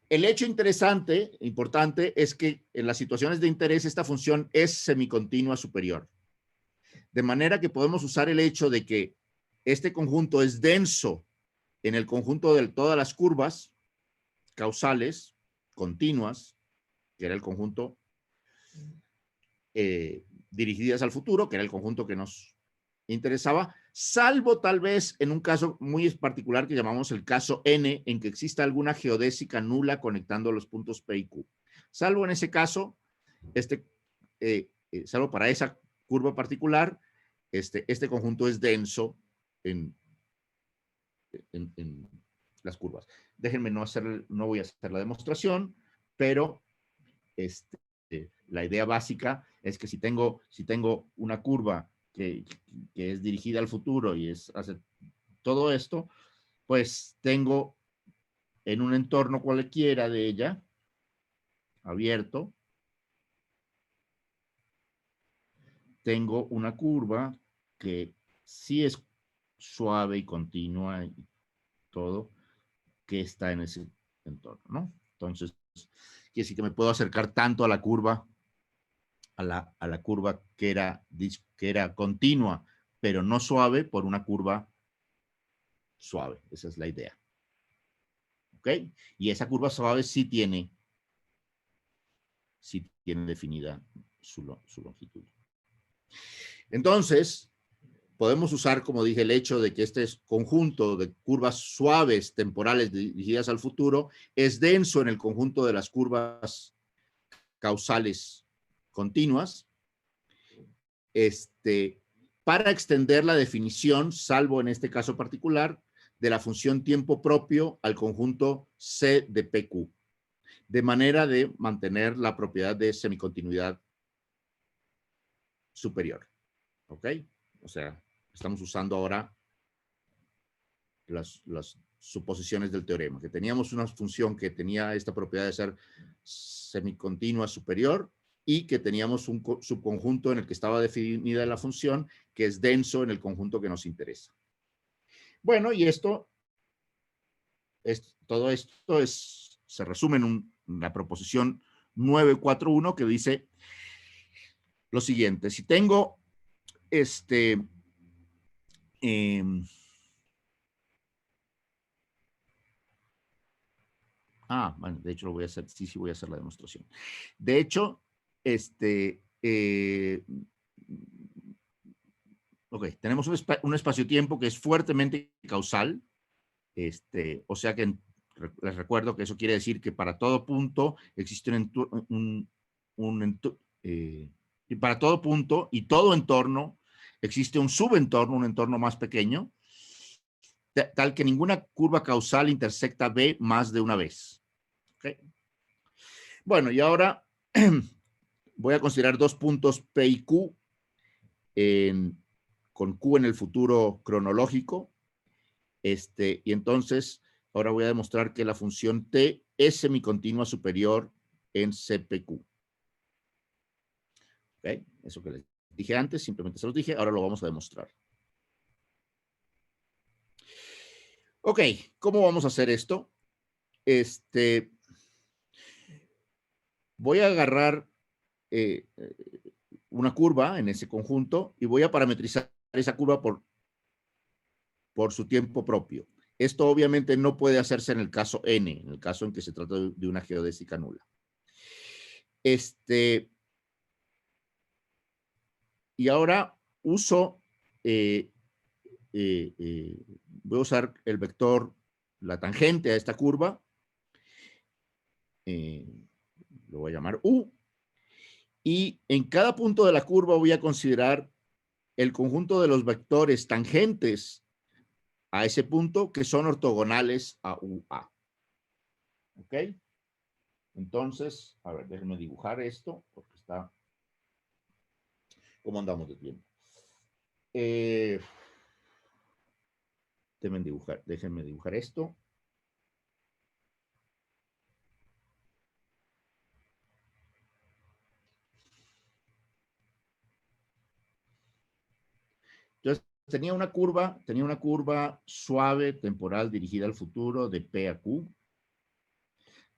El hecho importante, es que en las situaciones de interés esta función es semicontinua superior. De manera que podemos usar el hecho de que este conjunto es denso en el conjunto de todas las curvas causales continuas, que era el conjunto dirigidas al futuro, que era el conjunto que nos interesaba, salvo tal vez en un caso muy particular que llamamos el caso N, en que exista alguna geodésica nula conectando los puntos P y Q. Salvo en ese caso, salvo para esa curva particular, este conjunto es denso en las curvas. Déjenme no voy a hacer la demostración, pero la idea básica es que si tengo una curva que es dirigida al futuro y hace todo esto, pues tengo en un entorno cualquiera de ella, abierto, tengo una curva que sí es suave y continua y todo, que está en ese entorno, ¿no? Entonces, quiere decir que me puedo acercar tanto a la curva, a la curva que era continua, pero no suave, por una curva suave. Esa es la idea. ¿Ok? Y esa curva suave sí tiene definida su longitud. Entonces, podemos usar, como dije, el hecho de que este conjunto de curvas suaves temporales dirigidas al futuro es denso en el conjunto de las curvas causales continuas, para extender la definición, salvo en este caso particular, de la función tiempo propio al conjunto C de PQ, de manera de mantener la propiedad de semicontinuidad superior. ¿Ok? O sea, estamos usando ahora las suposiciones del teorema, que teníamos una función que tenía esta propiedad de ser semicontinua superior y que teníamos un subconjunto en el que estaba definida la función que es denso en el conjunto que nos interesa. Bueno, y todo esto se resume en la proposición 941 que dice lo siguiente: si tengo bueno, de hecho lo voy a hacer, sí voy a hacer la demostración. De hecho, ok, tenemos un espacio-tiempo que es fuertemente causal, o sea que les recuerdo que eso quiere decir que para todo punto existe y para todo punto y todo entorno existe un subentorno, un entorno más pequeño, tal que ninguna curva causal intersecta B más de una vez. ¿Okay? Bueno, y ahora voy a considerar dos puntos P y Q con Q en el futuro cronológico. Y entonces, ahora voy a demostrar que la función T es semicontinua superior en CPQ. ¿Okay? Eso que les dije antes, simplemente se los dije, ahora lo vamos a demostrar. Ok, ¿cómo vamos a hacer esto? Voy a agarrar una curva en ese conjunto y voy a parametrizar esa curva por su tiempo propio. Esto obviamente no puede hacerse en el caso N, en el caso en que se trata de una geodésica nula. Y ahora uso, voy a usar el vector, la tangente a esta curva, lo voy a llamar U, y en cada punto de la curva voy a considerar el conjunto de los vectores tangentes a ese punto que son ortogonales a UA. ¿Ok? Entonces, a ver, déjenme dibujar esto, porque está... ¿Cómo andamos de tiempo? Déjenme dibujar esto. Entonces, tenía una curva suave, temporal, dirigida al futuro, de P a Q.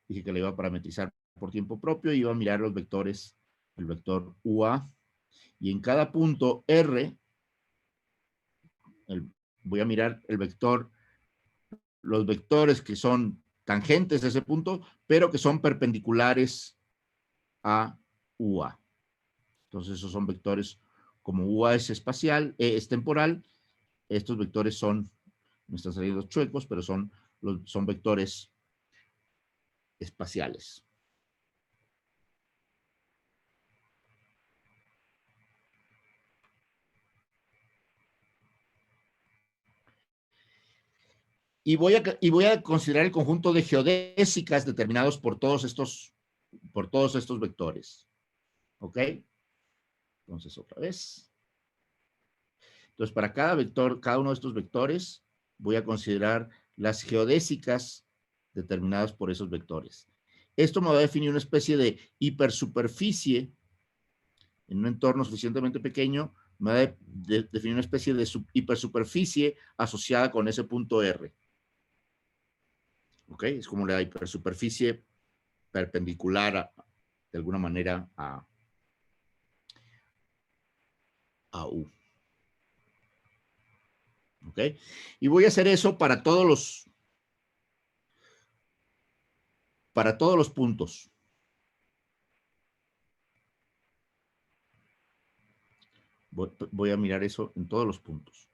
Dije que la iba a parametrizar por tiempo propio y iba a mirar los vectores, el vector UA. Y en cada punto R, voy a mirar los vectores que son tangentes a ese punto, pero que son perpendiculares a UA. Entonces, esos son vectores, como UA es espacial, es temporal, estos vectores me están saliendo chuecos, pero son vectores espaciales. Y voy a considerar el conjunto de geodésicas determinados por todos estos vectores. ¿Ok? Entonces, otra vez. Entonces, para cada uno de estos vectores, voy a considerar las geodésicas determinadas por esos vectores. Esto me va a definir una especie de hipersuperficie en un entorno suficientemente pequeño, me va a definir una especie de hipersuperficie asociada con ese punto R. ¿Ok? Es como la hipersuperficie perpendicular de alguna manera a U. ¿Ok? Y voy a hacer eso para todos los puntos. Voy a mirar eso en todos los puntos.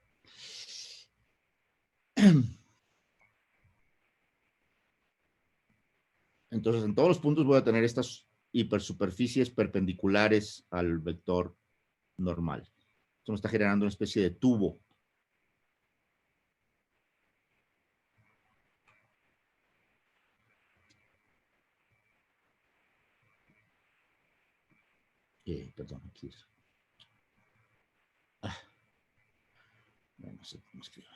Entonces, en todos los puntos voy a tener estas hipersuperficies perpendiculares al vector normal. Esto me está generando una especie de tubo. Perdón, aquí es. Bueno, no sé cómo escribir.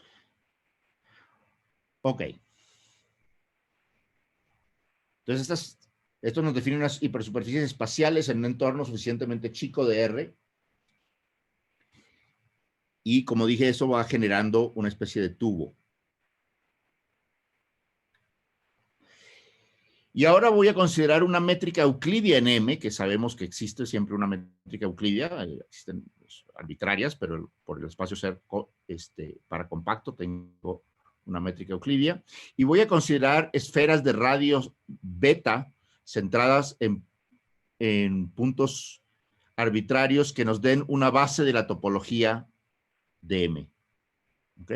Ok. Entonces, esto nos define unas hipersuperficies espaciales en un entorno suficientemente chico de R. Y como dije, eso va generando una especie de tubo. Y ahora voy a considerar una métrica euclidia en M, que sabemos que existe siempre una métrica euclidia, existen arbitrarias, pero por el espacio ser para compacto tengo una métrica euclidia. Y voy a considerar esferas de radio beta centradas en puntos arbitrarios que nos den una base de la topología de M. ¿Ok?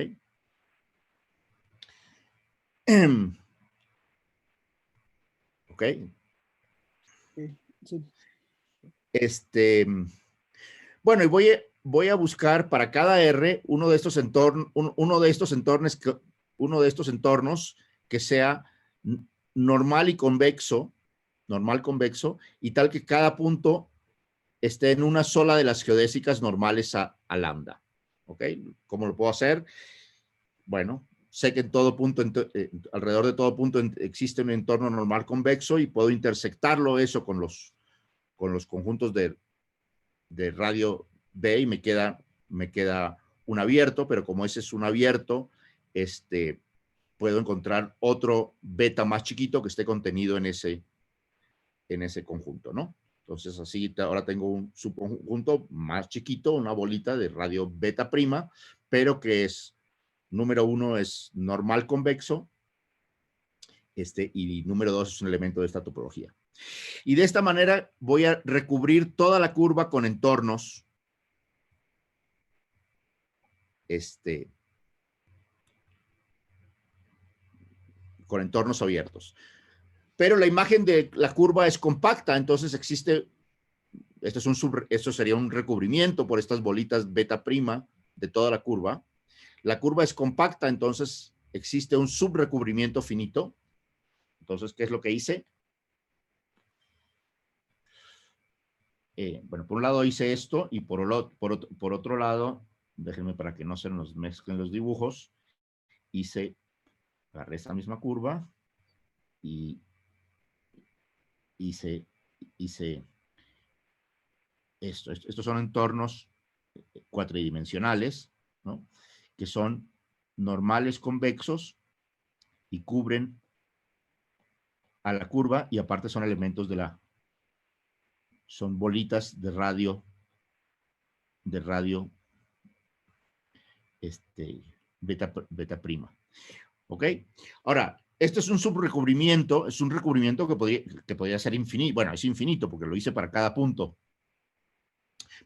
¿Ok? Sí. Bueno, y voy a buscar para cada R uno de estos entornos que sea normal convexo, y tal que cada punto esté en una sola de las geodésicas normales a lambda. ¿Ok? ¿Cómo lo puedo hacer? Bueno, sé que en todo punto, alrededor de todo punto existe un entorno normal convexo y puedo intersectarlo eso con los conjuntos de radio B y me queda un abierto, pero como ese es un abierto, puedo encontrar otro beta más chiquito que esté contenido en ese conjunto, ¿no? Entonces, así ahora tengo un subconjunto más chiquito, una bolita de radio beta prima, pero que es, número 1 es normal convexo, y número 2 es un elemento de esta topología. Y de esta manera voy a recubrir toda la curva con entornos con entornos abiertos. Pero la imagen de la curva es compacta, entonces existe, esto sería un recubrimiento por estas bolitas beta prima de toda la curva. La curva es compacta, entonces existe un subrecubrimiento finito. Entonces, ¿qué es lo que hice? Bueno, por un lado hice esto y por otro lado, déjenme para que no se nos mezclen los dibujos, agarré esta misma curva y hice esto. Estos son entornos cuatridimensionales, ¿no? Que son normales convexos y cubren a la curva y aparte son elementos son bolitas de radio beta prima. ¿Ok? Ahora, esto es un subrecubrimiento, es un recubrimiento que podría ser infinito. Bueno, es infinito porque lo hice para cada punto.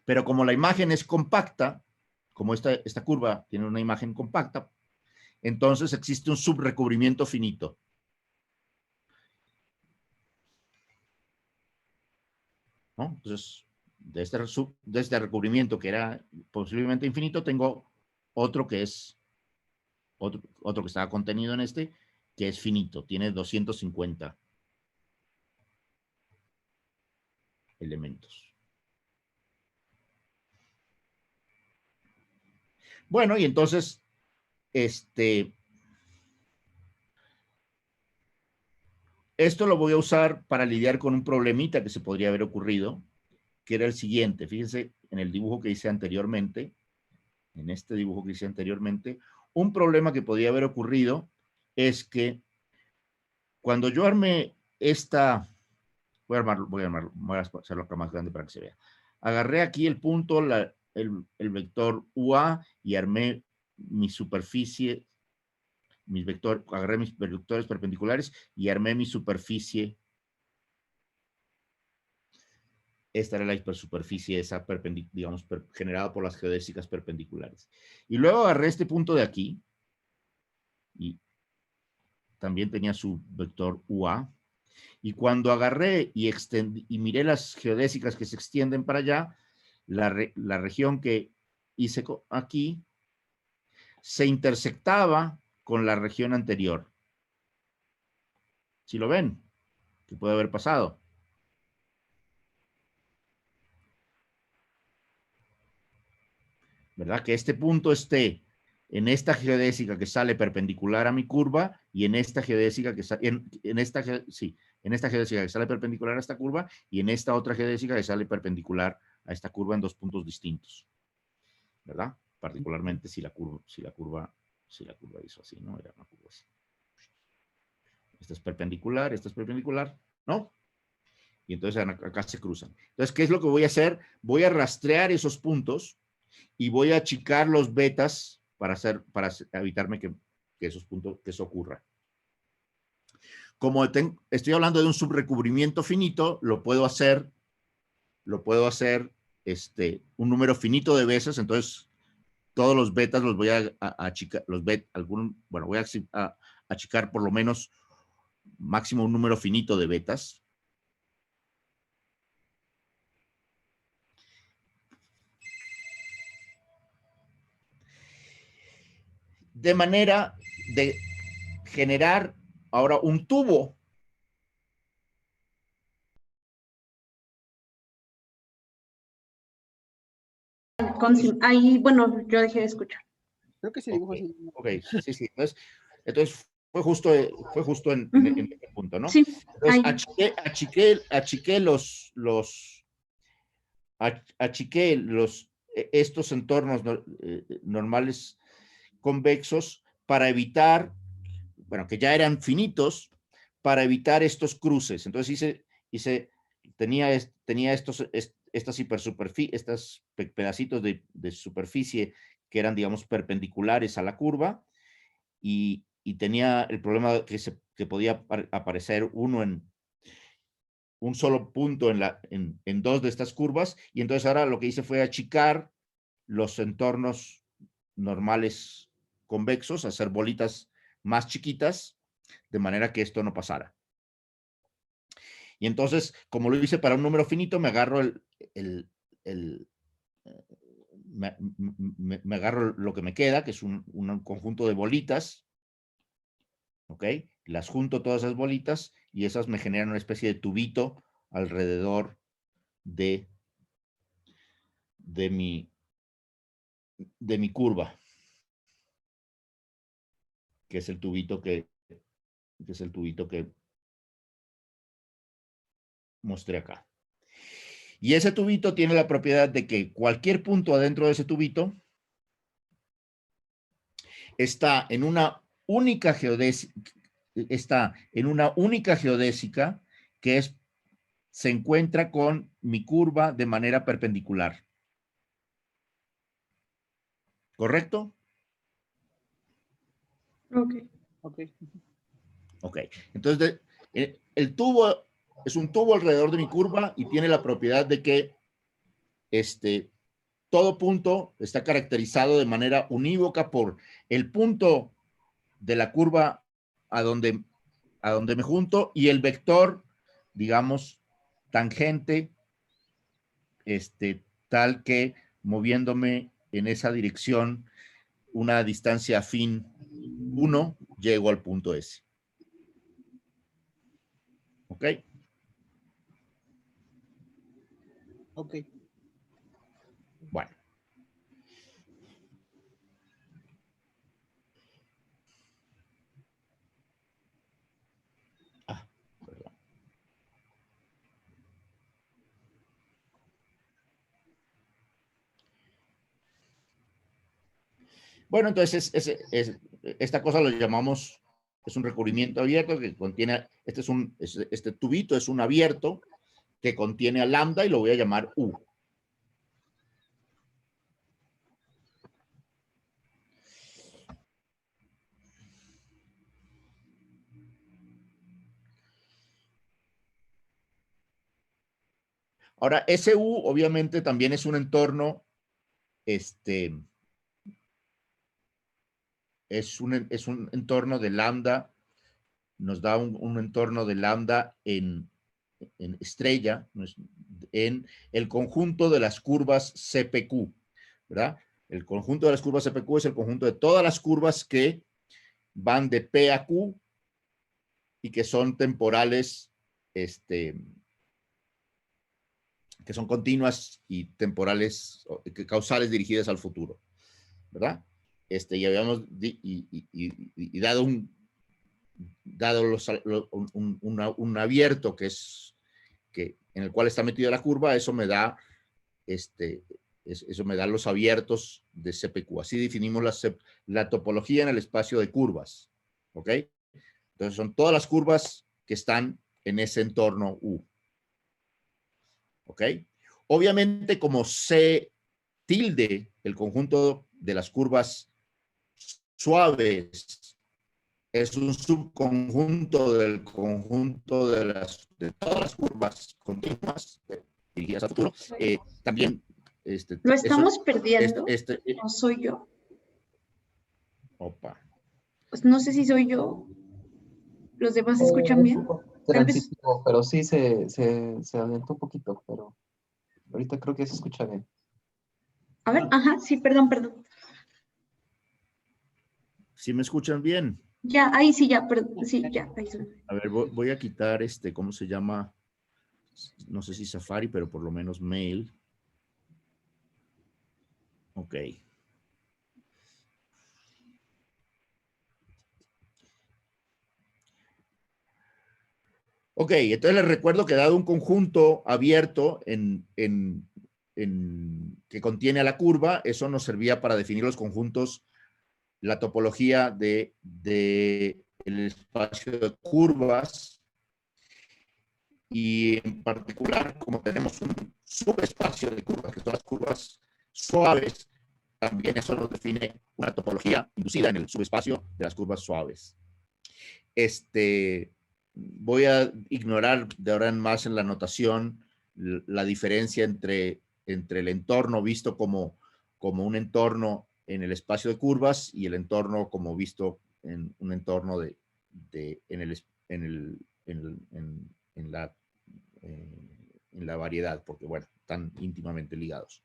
Pero como la imagen es compacta, como esta curva tiene una imagen compacta, entonces existe un subrecubrimiento finito. ¿No? Entonces, de este recubrimiento que era posiblemente infinito, tengo otro que es otro que estaba contenido en que es finito, tiene 250 elementos. Bueno, y entonces, esto lo voy a usar para lidiar con un problemita que se podría haber ocurrido, que era el siguiente. Fíjense en el dibujo que hice anteriormente, en este dibujo que hice anteriormente, un problema que podría haber ocurrido es que cuando yo armé esta, voy a hacerlo acá más grande para que se vea. Agarré aquí el punto, el vector UA y armé mi superficie, agarré mis vectores perpendiculares y armé mi superficie. Esta era la hipersuperficie, esa digamos, generada por las geodésicas perpendiculares. Y luego agarré este punto de aquí, y también tenía su vector UA, y cuando agarré y miré las geodésicas que se extienden para allá, la región que hice aquí se intersectaba con la región anterior. ¿Sí lo ven? ¿Qué puede haber pasado? ¿Verdad? Que este punto esté en esta geodésica que sale perpendicular a mi curva y en esta geodésica que sale, en esta geodésica que sale perpendicular a esta curva y en esta otra geodésica que sale perpendicular a esta curva en dos puntos distintos. ¿Verdad? Particularmente si la curva hizo así, ¿no? Era una curva así. Esta es perpendicular, ¿no? Y entonces acá se cruzan. Entonces, ¿qué es lo que voy a hacer? Voy a rastrear esos puntos y voy a achicar los betas para evitarme que eso ocurra. Como estoy hablando de un subrecubrimiento finito, lo puedo hacer un número finito de veces, entonces todos los betas los voy a achicar, voy a achicar por lo menos máximo un número finito de betas. De manera de generar ahora un tubo. Ahí, bueno, yo dejé de escuchar. Creo que ese dibujo Okay. sí. Ok, sí. Entonces fue justo en este punto, ¿no? Sí, entonces achiqué estos entornos normales convexos para evitar, bueno, que ya eran finitos, para evitar estos cruces. Entonces tenía estos pedacitos de superficie que eran, digamos, perpendiculares a la curva y tenía el problema que podía aparecer uno en un solo punto en dos de estas curvas, y entonces ahora lo que hice fue achicar los entornos normales convexos, hacer bolitas más chiquitas, de manera que esto no pasara. Y entonces, como lo hice para un número finito, me agarro me agarro lo que me queda, que es un conjunto de bolitas, ¿ok? Las junto todas esas bolitas y esas me generan una especie de tubito alrededor de mi curva, que es el tubito que mostré acá. Y ese tubito tiene la propiedad de que cualquier punto adentro de ese tubito está en una única geodésica que se encuentra con mi curva de manera perpendicular. ¿Correcto? Ok. Ok. Entonces, el tubo es un tubo alrededor de mi curva y tiene la propiedad de que todo punto está caracterizado de manera unívoca por el punto de la curva a donde me junto y el vector, digamos, tangente, tal que moviéndome en esa dirección una distancia afín 1, llego al punto S. ¿Ok? Ok. Bueno. Bueno, entonces esta cosa lo llamamos, es un recubrimiento abierto que contiene, este tubito es un abierto que contiene a lambda y lo voy a llamar U. Ahora, SU obviamente también es un entorno, es un entorno de lambda, nos da un entorno de lambda en estrella, en el conjunto de las curvas CPQ, ¿verdad? El conjunto de las curvas CPQ es el conjunto de todas las curvas que van de P a Q y que son temporales, que son continuas y temporales, causales dirigidas al futuro, ¿verdad? Y habíamos dado un abierto en el cual está metida la curva, eso me da los abiertos de CPQ. Así definimos la topología en el espacio de curvas, ¿ok? Entonces son todas las curvas que están en ese entorno U. ¿Ok? Obviamente, como C tilde, el conjunto de las curvas suaves, es un subconjunto del conjunto de todas las curvas continuas dirigidas al futuro, también... ¿Lo estamos perdiendo? ¿O soy yo? Opa. Pues no sé si soy yo. ¿Los demás se escuchan bien? Tal vez... Pero sí se alentó un poquito, pero ahorita creo que se escucha bien. A ver, ajá, sí, perdón. ¿Sí me escuchan bien? Ya, ahí sí, ya, perdón, sí, ya, ahí sí. A ver, voy a quitar ¿cómo se llama? No sé si Safari, pero por lo menos Mail. Ok. Ok, entonces les recuerdo que dado un conjunto abierto que contiene a la curva, eso nos servía para definir los conjuntos, la topología del espacio de curvas, y en particular, como tenemos un subespacio de curvas, que son las curvas suaves, también eso nos define una topología inducida en el subespacio de las curvas suaves. Voy a ignorar de ahora en más en la notación la diferencia entre el entorno visto como un entorno en el espacio de curvas y el entorno como visto en un entorno en la variedad, porque bueno, están íntimamente ligados.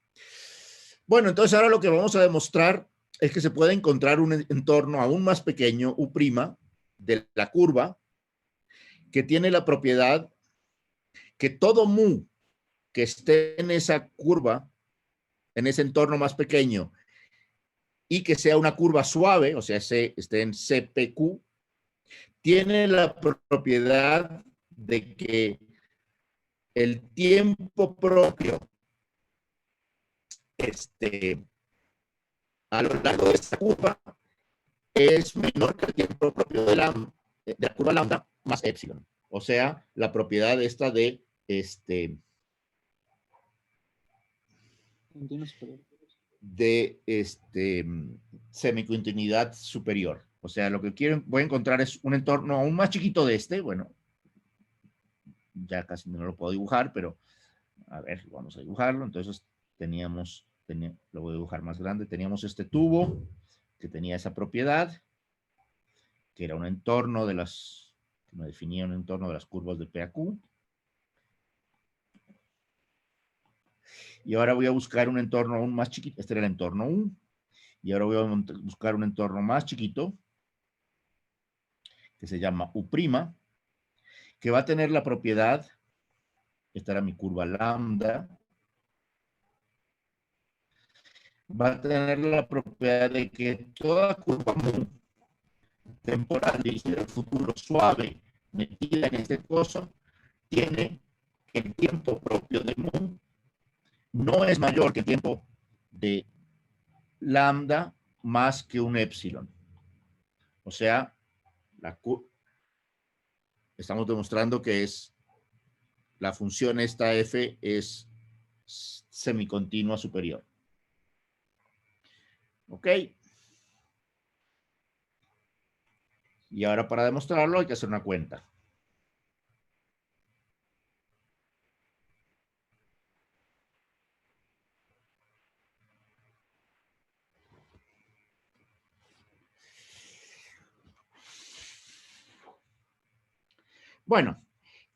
Bueno, entonces ahora lo que vamos a demostrar es que se puede encontrar un entorno aún más pequeño, U', de la curva, que tiene la propiedad que todo mu que esté en esa curva, en ese entorno más pequeño, y que sea una curva suave, o sea, esté en CPQ, tiene la propiedad de que el tiempo propio a lo largo de esta curva es menor que el tiempo propio de la curva lambda más epsilon. O sea, la propiedad esta de semicontinuidad superior. O sea, lo que voy a encontrar es un entorno aún más chiquito de bueno, ya casi no lo puedo dibujar, pero a ver, vamos a dibujarlo. Entonces lo voy a dibujar más grande. Teníamos este tubo que tenía esa propiedad, que era un entorno que me definía un entorno de las curvas de P a Q. Y ahora voy a buscar un entorno aún más chiquito. Este era el entorno U. Y ahora voy a buscar un entorno más chiquito, que se llama U', que va a tener la propiedad, esta era mi curva lambda, va a tener la propiedad de que toda curva mu temporal dirigida al futuro suave, metida en este coso, tiene el tiempo propio de mu no es mayor que el tiempo de lambda más que un épsilon. O sea, estamos demostrando que la función esta f es semicontinua superior. ¿Ok? Y ahora para demostrarlo hay que hacer una cuenta. Bueno,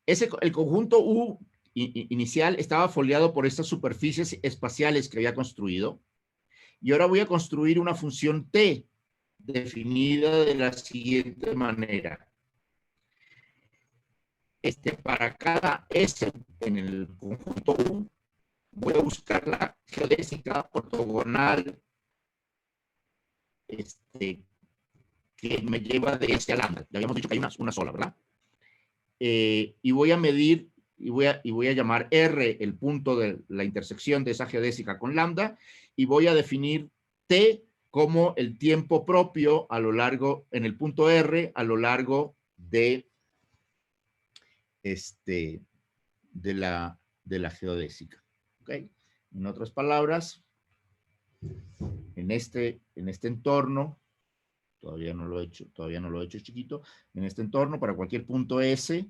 el conjunto U inicial estaba foliado por estas superficies espaciales que había construido. Y ahora voy a construir una función T definida de la siguiente manera. Para cada S en el conjunto U, voy a buscar la geodésica ortogonal que me lleva de S a lambda. Ya habíamos dicho que hay una sola, ¿verdad? Y voy a medir y voy a llamar R el punto de la intersección de esa geodésica con lambda y voy a definir T como el tiempo propio a lo largo, en el punto R, a lo largo de la geodésica. ¿Okay? En otras palabras, en este entorno, todavía no lo he hecho chiquito, en este entorno, para cualquier punto S,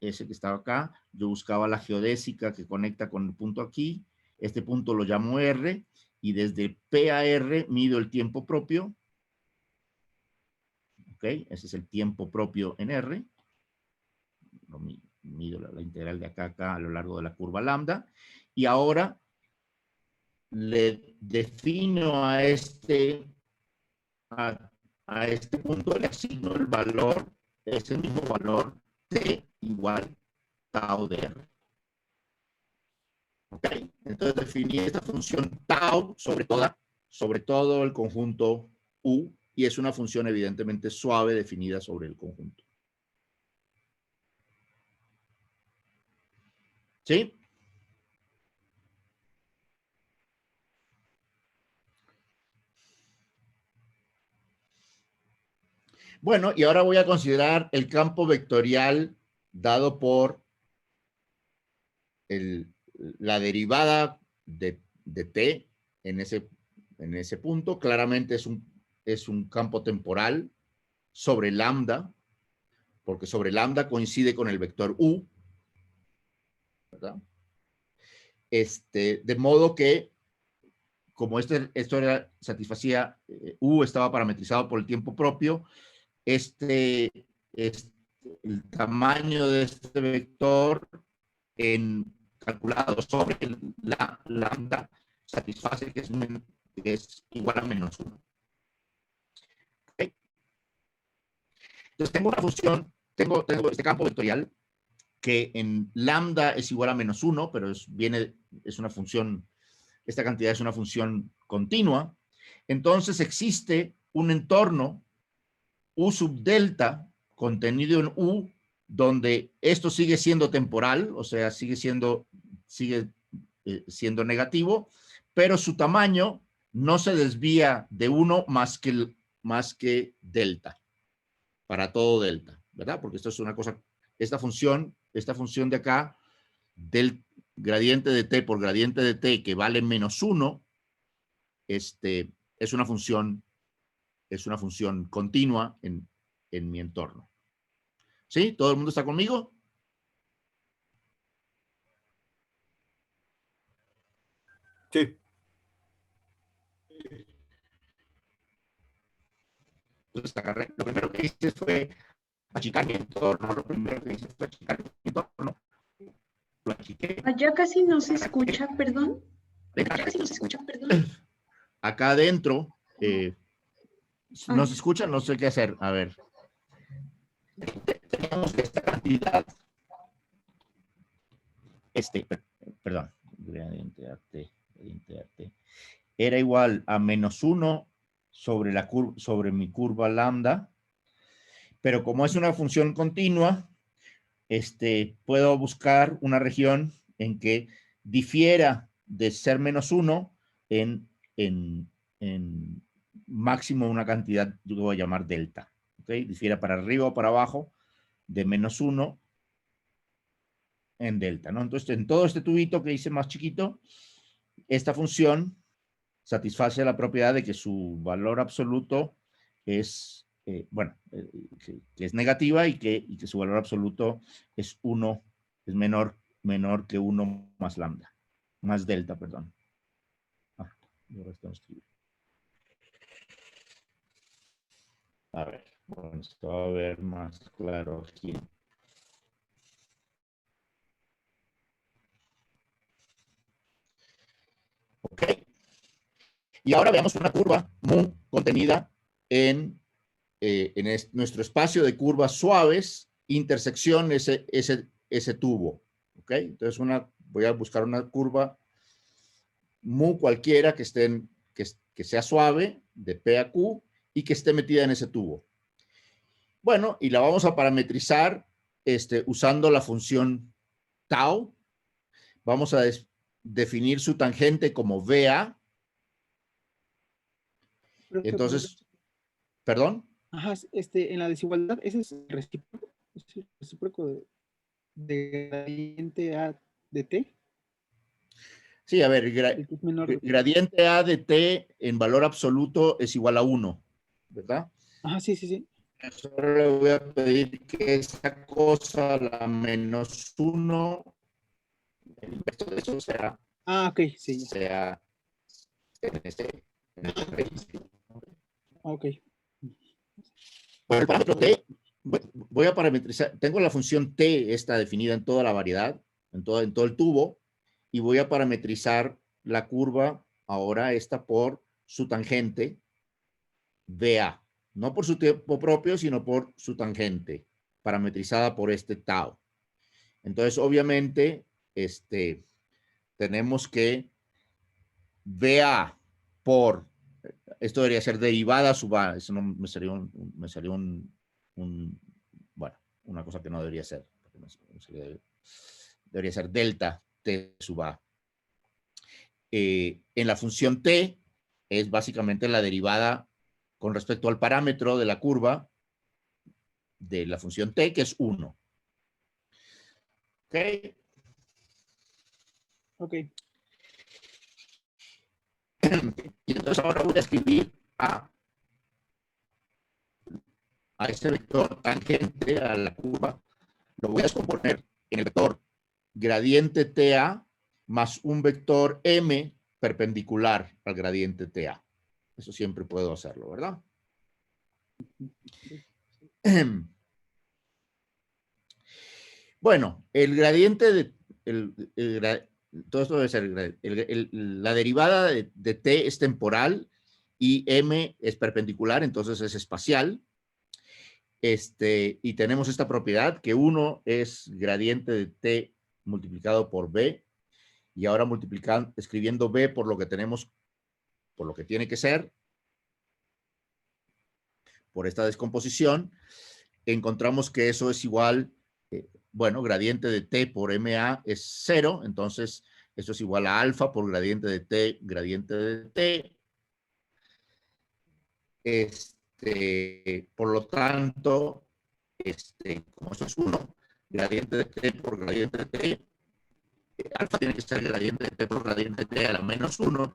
ese que estaba acá, yo buscaba la geodésica que conecta con el punto aquí, este punto lo llamo R, y desde P a R mido el tiempo propio, ¿ok? Ese es el tiempo propio en R, mido la integral de acá a acá a lo largo de la curva lambda, y ahora le defino a este punto, le asigno el valor, ese mismo valor, T igual tau de R. ¿Ok? Entonces definí esta función tau sobre todo el conjunto U, y es una función evidentemente suave definida sobre el conjunto. ¿Sí? Bueno, y ahora voy a considerar el campo vectorial dado por la derivada de T en ese punto. Claramente es un campo temporal sobre lambda, porque sobre lambda coincide con el vector U, ¿verdad? De modo que, como satisfacía, U estaba parametrizado por el tiempo propio, el tamaño de este vector calculado sobre la lambda satisface que es igual a menos 1. ¿Okay? Entonces tengo una función, tengo este campo vectorial que en lambda es igual a menos 1, pero es una función, esta cantidad es una función continua. Entonces existe un entorno U sub delta contenido en U, donde esto sigue siendo temporal, o sea, sigue siendo negativo, pero su tamaño no se desvía de 1 más que delta, para todo delta, ¿verdad? Porque esto es una cosa, esta función de acá, del gradiente de t por gradiente de t, que vale menos 1, es una función continua en mi entorno. ¿Sí? ¿Todo el mundo está conmigo? Sí. Entonces, lo primero que hice fue achicar mi entorno. Lo achiqué. Allá casi no se escucha, perdón. Acá adentro, no se escucha, no sé qué hacer. A ver. Tenemos esta cantidad. Perdón. Gradiente de T. Era igual a menos 1 sobre mi curva lambda, pero como es una función continua, puedo buscar una región en que difiera de ser menos 1 en máximo una cantidad, yo lo voy a llamar delta. ¿Okay? Difiere para arriba o para abajo de -1 en delta, ¿no? Entonces, en todo este tubito que hice más chiquito, esta función satisface la propiedad de que su valor absoluto es, que es negativa y que su valor absoluto es 1, es menor que 1 más lambda, más delta, perdón. A ver, bueno, esto va a ver más claro aquí. Ok. Y ahora veamos una curva mu contenida en nuestro espacio de curvas suaves, intersección ese tubo. ¿Ok? Entonces voy a buscar una curva mu cualquiera que sea suave, de P a Q, y que esté metida en ese tubo. Bueno, y la vamos a parametrizar usando la función tau. Vamos a definir su tangente como VA. Entonces, ¿perdón? Ajá, en la desigualdad, ese es el recíproco de gradiente A de T. Sí, a ver, El que es menor. gradiente A de T en valor absoluto es igual a 1, ¿verdad? Ajá, sí, sí, sí. Solo le voy a pedir que esa cosa, la -1, el inverso de eso sea. Ah, ok, sí. Sea en este Ok. Bueno, el parámetro T, voy a parametrizar, tengo la función T esta definida en toda la variedad, en todo el tubo, y voy a parametrizar la curva ahora esta por su tangente VA, no por su tiempo propio, sino por su tangente, parametrizada por este tau. Entonces, obviamente, tenemos que VA por, esto debería ser derivada sub A, eso no me salió bueno, una cosa que no debería ser, debería ser delta T sub A. En la función T es básicamente la derivada con respecto al parámetro de la curva de la función T, que es 1. ¿Ok? Ok. Y entonces ahora voy a escribir a este vector tangente a la curva, lo voy a descomponer en el vector gradiente TA más un vector M perpendicular al gradiente TA. Eso siempre puedo hacerlo, ¿verdad? Bueno, el gradiente de... todo esto debe ser... la derivada de T es temporal y M es perpendicular, entonces es espacial. Y tenemos esta propiedad que 1 es gradiente de T multiplicado por B, y ahora escribiendo B por lo que tenemos, por lo que tiene que ser, por esta descomposición, encontramos que eso es igual, bueno, gradiente de T por MA es 0, entonces eso es igual a alfa por gradiente de T, gradiente de T. Por lo tanto, como eso es 1, gradiente de T por gradiente de T, alfa tiene que ser gradiente de T por gradiente de T a la -1,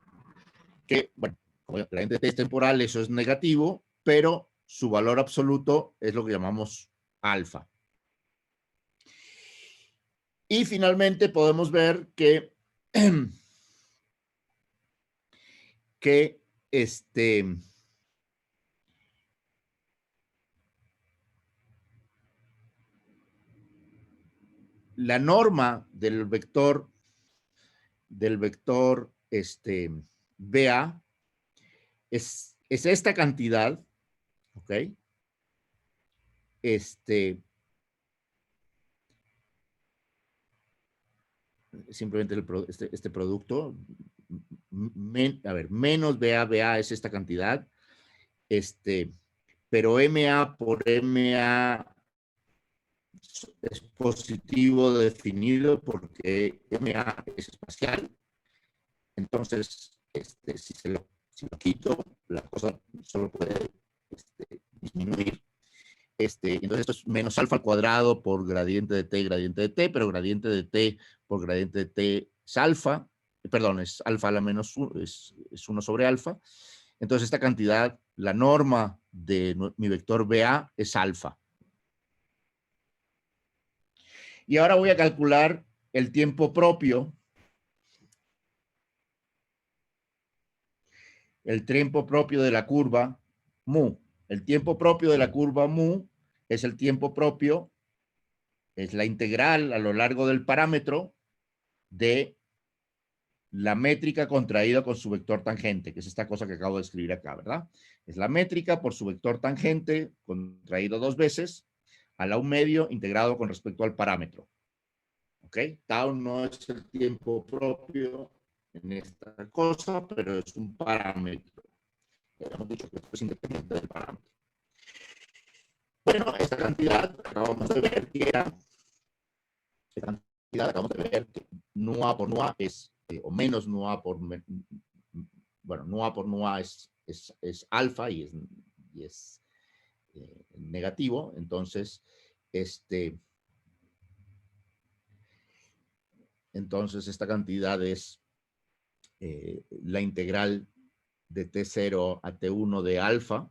que, bueno, como el gradiente de T es temporal, eso es negativo, pero su valor absoluto es lo que llamamos alfa. Y finalmente podemos ver que, la norma del vector BA es esta cantidad, ¿ok? Simplemente este producto, a ver, menos BA es esta cantidad, pero MA por MA es positivo definido porque MA es espacial. Entonces, si lo quito, la cosa solo puede disminuir. Entonces esto es menos alfa al cuadrado por gradiente de t, pero gradiente de t por gradiente de t es alfa, perdón, es alfa a la menos 1, es 1 sobre alfa. Entonces esta cantidad, la norma de mi vector BA es alfa. Y ahora voy a calcular el tiempo propio. El tiempo propio de la curva mu. El tiempo propio de la curva mu es el tiempo propio, es la integral a lo largo del parámetro de la métrica contraída con su vector tangente, que es esta cosa que acabo de escribir acá, ¿verdad? Es la métrica por su vector tangente contraído 2 veces a la 1/2 integrado con respecto al parámetro. ¿Ok? Tau no es el tiempo propio en esta cosa, pero es un parámetro. Hemos dicho que esto es independiente del parámetro. Bueno, esta cantidad acabamos de ver que era, nu A por nu A es, o menos nu A por, bueno, nu A por nu A es alfa y es negativo. Entonces, entonces esta cantidad es la integral de T0 a T1 de alfa,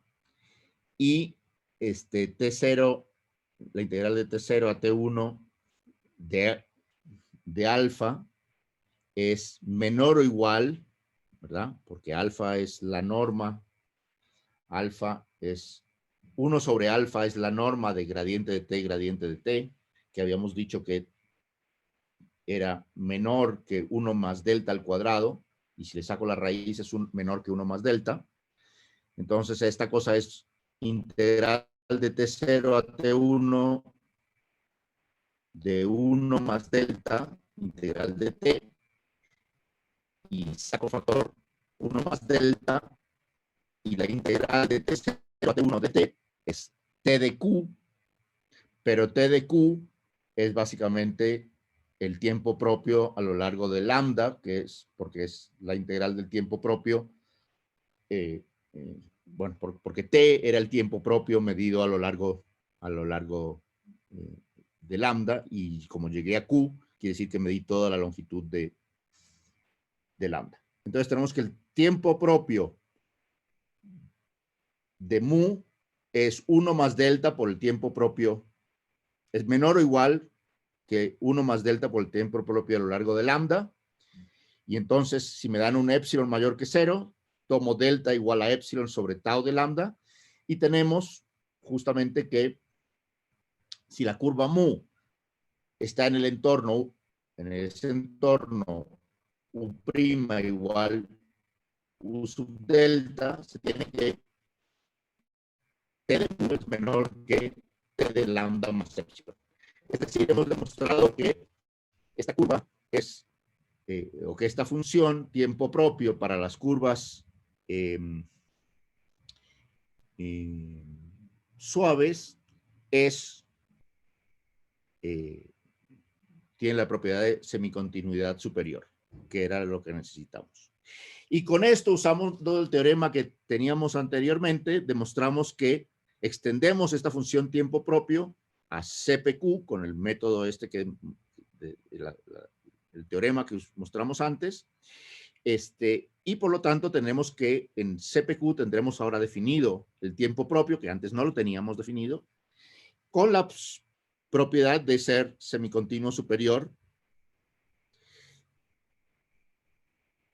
y T0, la integral de T0 a T1 de alfa es menor o igual, ¿verdad? Porque alfa es la norma, alfa es 1 sobre alfa es la norma de gradiente de t, que habíamos dicho que era menor que 1 más delta al cuadrado, y si le saco la raíz es menor que 1 más delta. Entonces esta cosa es integral de T0 a T1 de 1 más delta, integral de T, y saco factor 1 más delta, y la integral de T0 a T1 de T es T de Q, pero T de Q es básicamente el tiempo propio a lo largo de lambda, que es porque es la integral del tiempo propio, bueno, porque T era el tiempo propio medido a lo largo de lambda, y como llegué a Q, quiere decir que medí toda la longitud de lambda. Entonces tenemos que el tiempo propio de mu es 1 más delta por el tiempo propio, es menor o igual que 1 más delta por el tiempo propio a lo largo de lambda. Y entonces, si me dan un épsilon mayor que 0, tomo delta igual a épsilon sobre tau de lambda, y tenemos justamente que si la curva mu está en ese entorno u' igual u sub delta, se tiene que T de mu es menor que T de lambda más épsilon. Es decir, hemos demostrado que esta curva es, o que esta función tiempo propio para las curvas suaves tiene la propiedad de semicontinuidad superior, que era lo que necesitamos. Y con esto usamos todo el teorema que teníamos anteriormente, demostramos que extendemos esta función tiempo propio a CPQ con el método el teorema que mostramos antes, y por lo tanto tenemos que en CPQ tendremos ahora definido el tiempo propio, que antes no lo teníamos definido, con la propiedad de ser semicontinuo superior.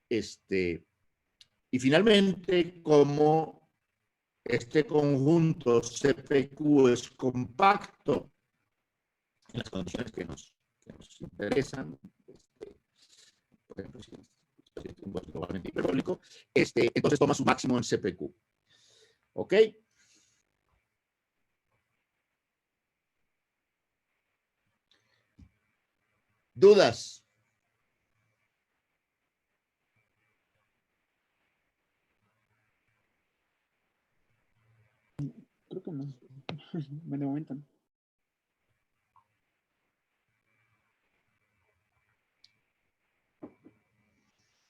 Y finalmente, como este conjunto CPQ es compacto, en las condiciones que nos interesan, por ejemplo, si es globalmente hiperbólico, entonces toma su máximo en CPQ. ¿Ok? ¿Dudas? Creo que no. De momento no.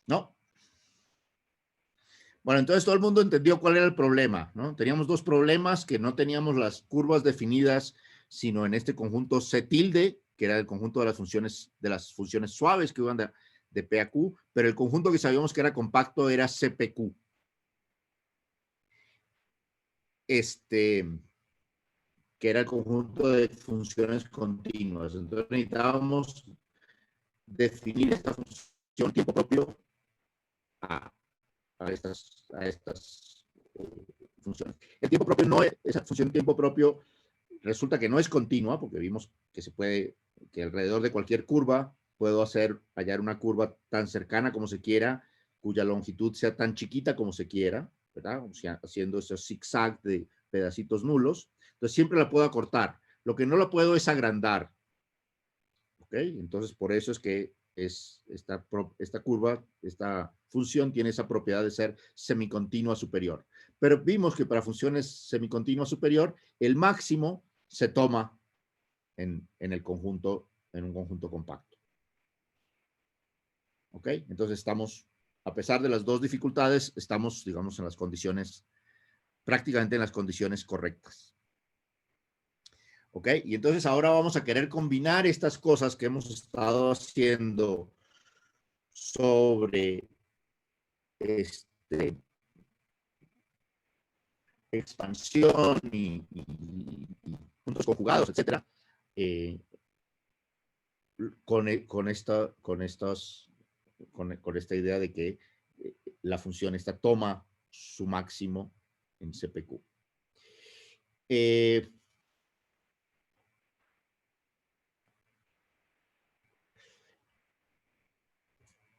¿No? Bueno, entonces todo el mundo entendió cuál era el problema, ¿no? Teníamos dos problemas, que no teníamos las curvas definidas, sino en este conjunto C tilde, que era el conjunto de las funciones suaves que iban de P a Q, pero el conjunto que sabíamos que era compacto era CPQ. Que era el conjunto de funciones continuas. Entonces necesitábamos definir esta función tiempo propio a estas funciones. El tiempo propio no es, esa función tiempo propio resulta que no es continua, porque vimos que se puede, que alrededor de cualquier curva puedo hallar una curva tan cercana como se quiera, cuya longitud sea tan chiquita como se quiera, ¿verdad? O sea, haciendo esos zigzag de pedacitos nulos. Entonces siempre la puedo acortar. Lo que no la puedo es agrandar. ¿Ok? Entonces por eso es que esta curva, esta función tiene esa propiedad de ser semicontinua superior. Pero vimos que para funciones semicontinua superior, el máximo se toma en un conjunto compacto. ¿Ok? Entonces estamos, a pesar de las dos dificultades, estamos, digamos, en las condiciones, prácticamente en las condiciones correctas. ¿Ok? Y entonces ahora vamos a querer combinar estas cosas que hemos estado haciendo sobre expansión y puntos conjugados, etcétera, con esta idea de que la función esta toma su máximo en CPQ.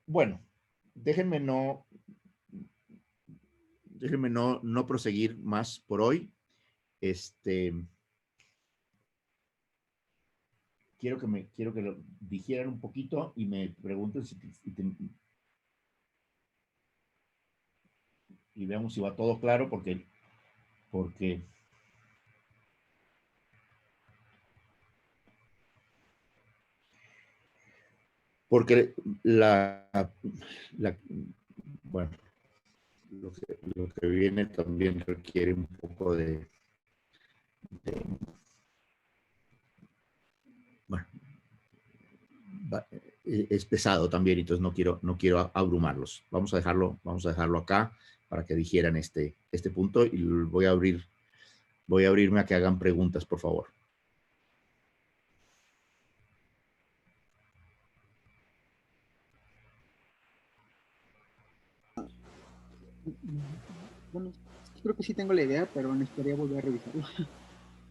Bueno, déjenme no proseguir más por hoy. Quiero que lo digieran un poquito y me pregunten y veamos si va todo claro, porque bueno, lo que viene también requiere un poco bueno, es pesado también, entonces no quiero abrumarlos. Vamos a dejarlo acá para que digieran este punto, y voy a abrirme a que hagan preguntas, por favor. Bueno, creo que sí tengo la idea, pero necesitaría volver a revisarlo.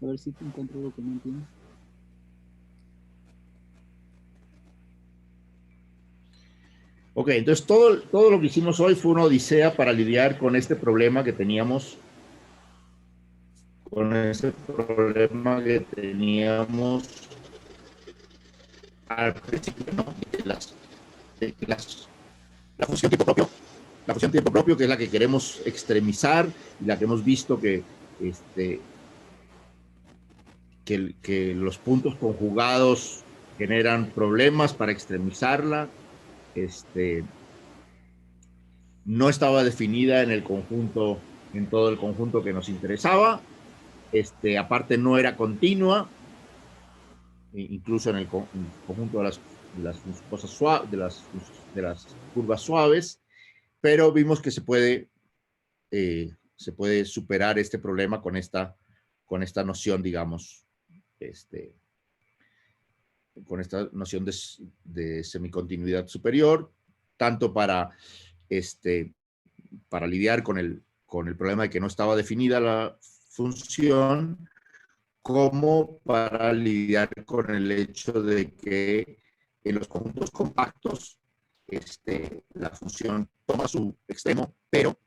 A ver si encuentro algo que no entiendo. Ok, entonces todo lo que hicimos hoy fue una odisea para lidiar con este problema que teníamos. Al principio, ¿no? La función tiempo propio. La función tiempo propio, que es la que queremos extremizar y la que hemos visto que los puntos conjugados generan problemas para extremizarla. No estaba definida en todo el conjunto que nos interesaba. Aparte no era continua, incluso en el conjunto de las cosas suaves, de las curvas suaves, pero vimos que se puede superar este problema con esta noción, digamos, con esta noción de semicontinuidad superior, tanto para lidiar con el problema de que no estaba definida la función, como para lidiar con el hecho de que en los conjuntos compactos la función toma su extremo, pero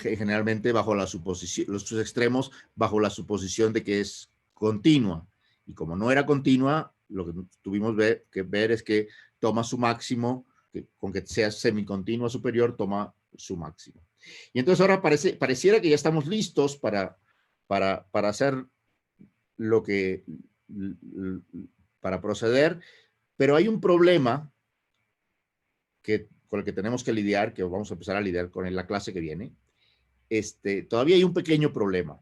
generalmente bajo la suposición, los extremos bajo la suposición de que es continua. Y como no era continua, lo que tuvimos que ver es que toma su máximo, con que sea semicontinua superior, toma su máximo. Y entonces ahora pareciera que ya estamos listos para hacer para proceder, pero hay un problema con el que tenemos que lidiar, que vamos a empezar a lidiar con en la clase que viene, todavía hay un pequeño problema.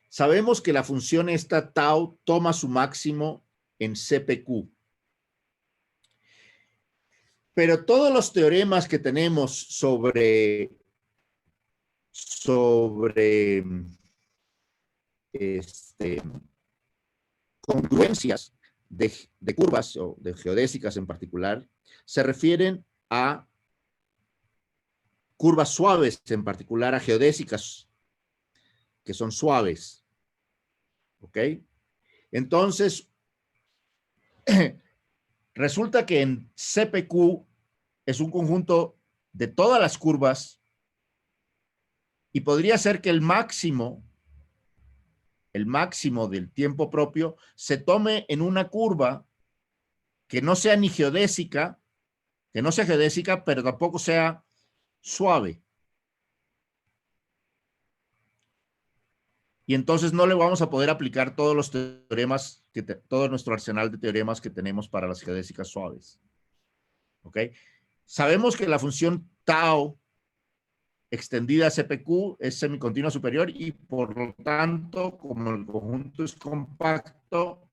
Sabemos que la función esta tau toma su máximo en CPQ. Pero todos los teoremas que tenemos sobre congruencias de curvas o de geodésicas en particular, se refieren a curvas suaves, en particular a geodésicas que son suaves. ¿Ok? Entonces, resulta que en CPQ es un conjunto de todas las curvas y podría ser que el máximo del tiempo propio se tome en una curva que no sea ni geodésica, que no sea geodésica, pero tampoco sea suave. Y entonces no le vamos a poder aplicar todos los teoremas, todo nuestro arsenal de teoremas que tenemos para las geodésicas suaves. ¿Ok? Sabemos que la función tau extendida a CPQ es semicontinua superior y por lo tanto, como el conjunto es compacto,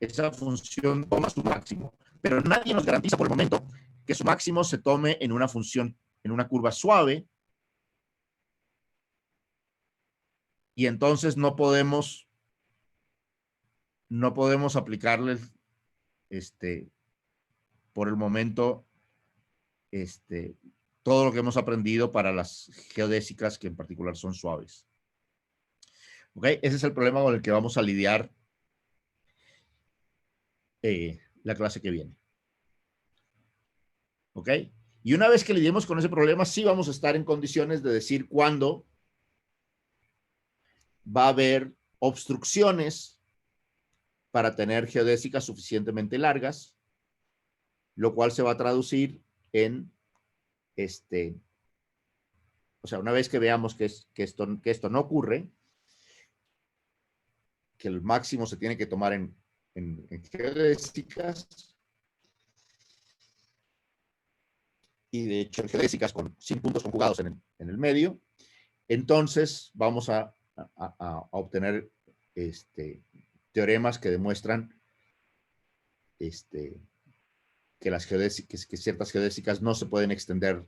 esa función toma su máximo. Pero nadie nos garantiza por el momento que su máximo se tome en una función, en una curva suave, y entonces no podemos aplicarle por el momento todo lo que hemos aprendido para las geodésicas que en particular son suaves. ¿Ok? Ese es el problema con el que vamos a lidiar la clase que viene. ¿Ok? Y una vez que lidiemos con ese problema, sí vamos a estar en condiciones de decir cuándo va a haber obstrucciones para tener geodésicas suficientemente largas, lo cual se va a traducir en o sea, una vez que veamos que esto no ocurre, que el máximo se tiene que tomar en geodésicas, y de hecho en geodésicas sin puntos conjugados en el medio, entonces vamos a obtener teoremas que demuestran que ciertas geodésicas no se pueden extender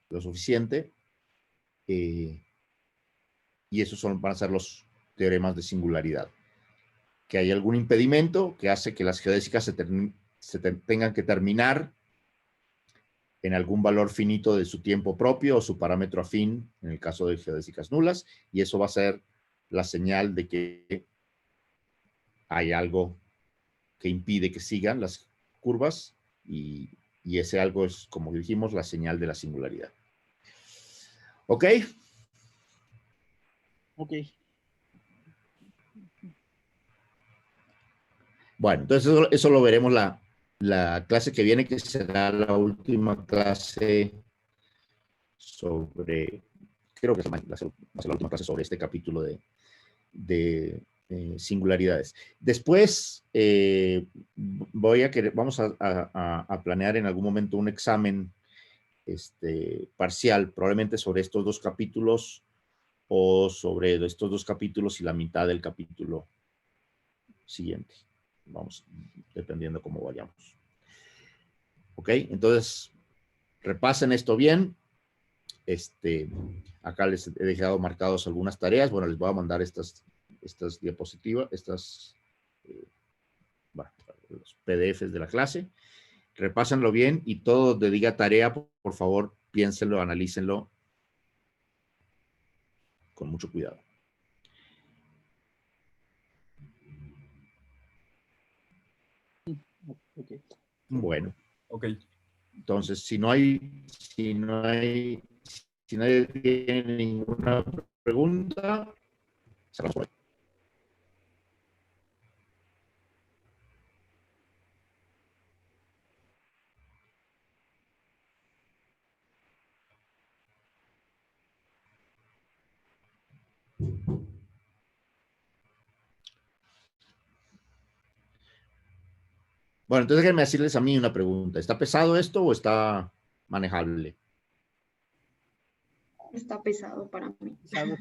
lo suficiente, y esos van a ser los teoremas de singularidad. Que hay algún impedimento que hace que las geodésicas tengan que terminar en algún valor finito de su tiempo propio o su parámetro afín, en el caso de geodésicas nulas, y eso va a ser la señal de que hay algo que impide que sigan las curvas, y ese algo es, como dijimos, la señal de la singularidad. ¿Ok? Ok. Bueno, entonces eso lo veremos la clase que viene, que será la última clase sobre, creo que va a ser la última clase sobre este capítulo de singularidades. Después vamos a planear en algún momento un examen parcial, probablemente sobre estos dos capítulos o sobre estos dos capítulos y la mitad del capítulo siguiente. Vamos, dependiendo cómo vayamos. ¿Ok? Entonces, repasen esto bien. Acá les he dejado marcados algunas tareas. Bueno, les voy a mandar estas diapositivas, bueno, los PDFs de la clase. Repásenlo bien y todo donde diga tarea, por favor, piénsenlo, analícenlo con mucho cuidado. Okay. Bueno. Ok. Entonces, si nadie tiene ninguna pregunta, cerramos por ahí. Bueno, entonces déjenme decirles a mí una pregunta. ¿Está pesado esto o está manejable? Está pesado para mí. Pesado.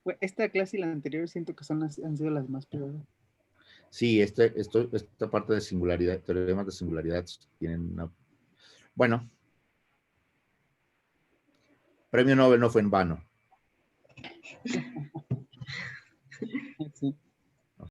Bueno, esta clase y la anterior siento que han sido las más peores. Sí, esta parte de singularidad, teoremas de singularidad tienen una... Bueno, premio Nobel no fue en vano. Sí.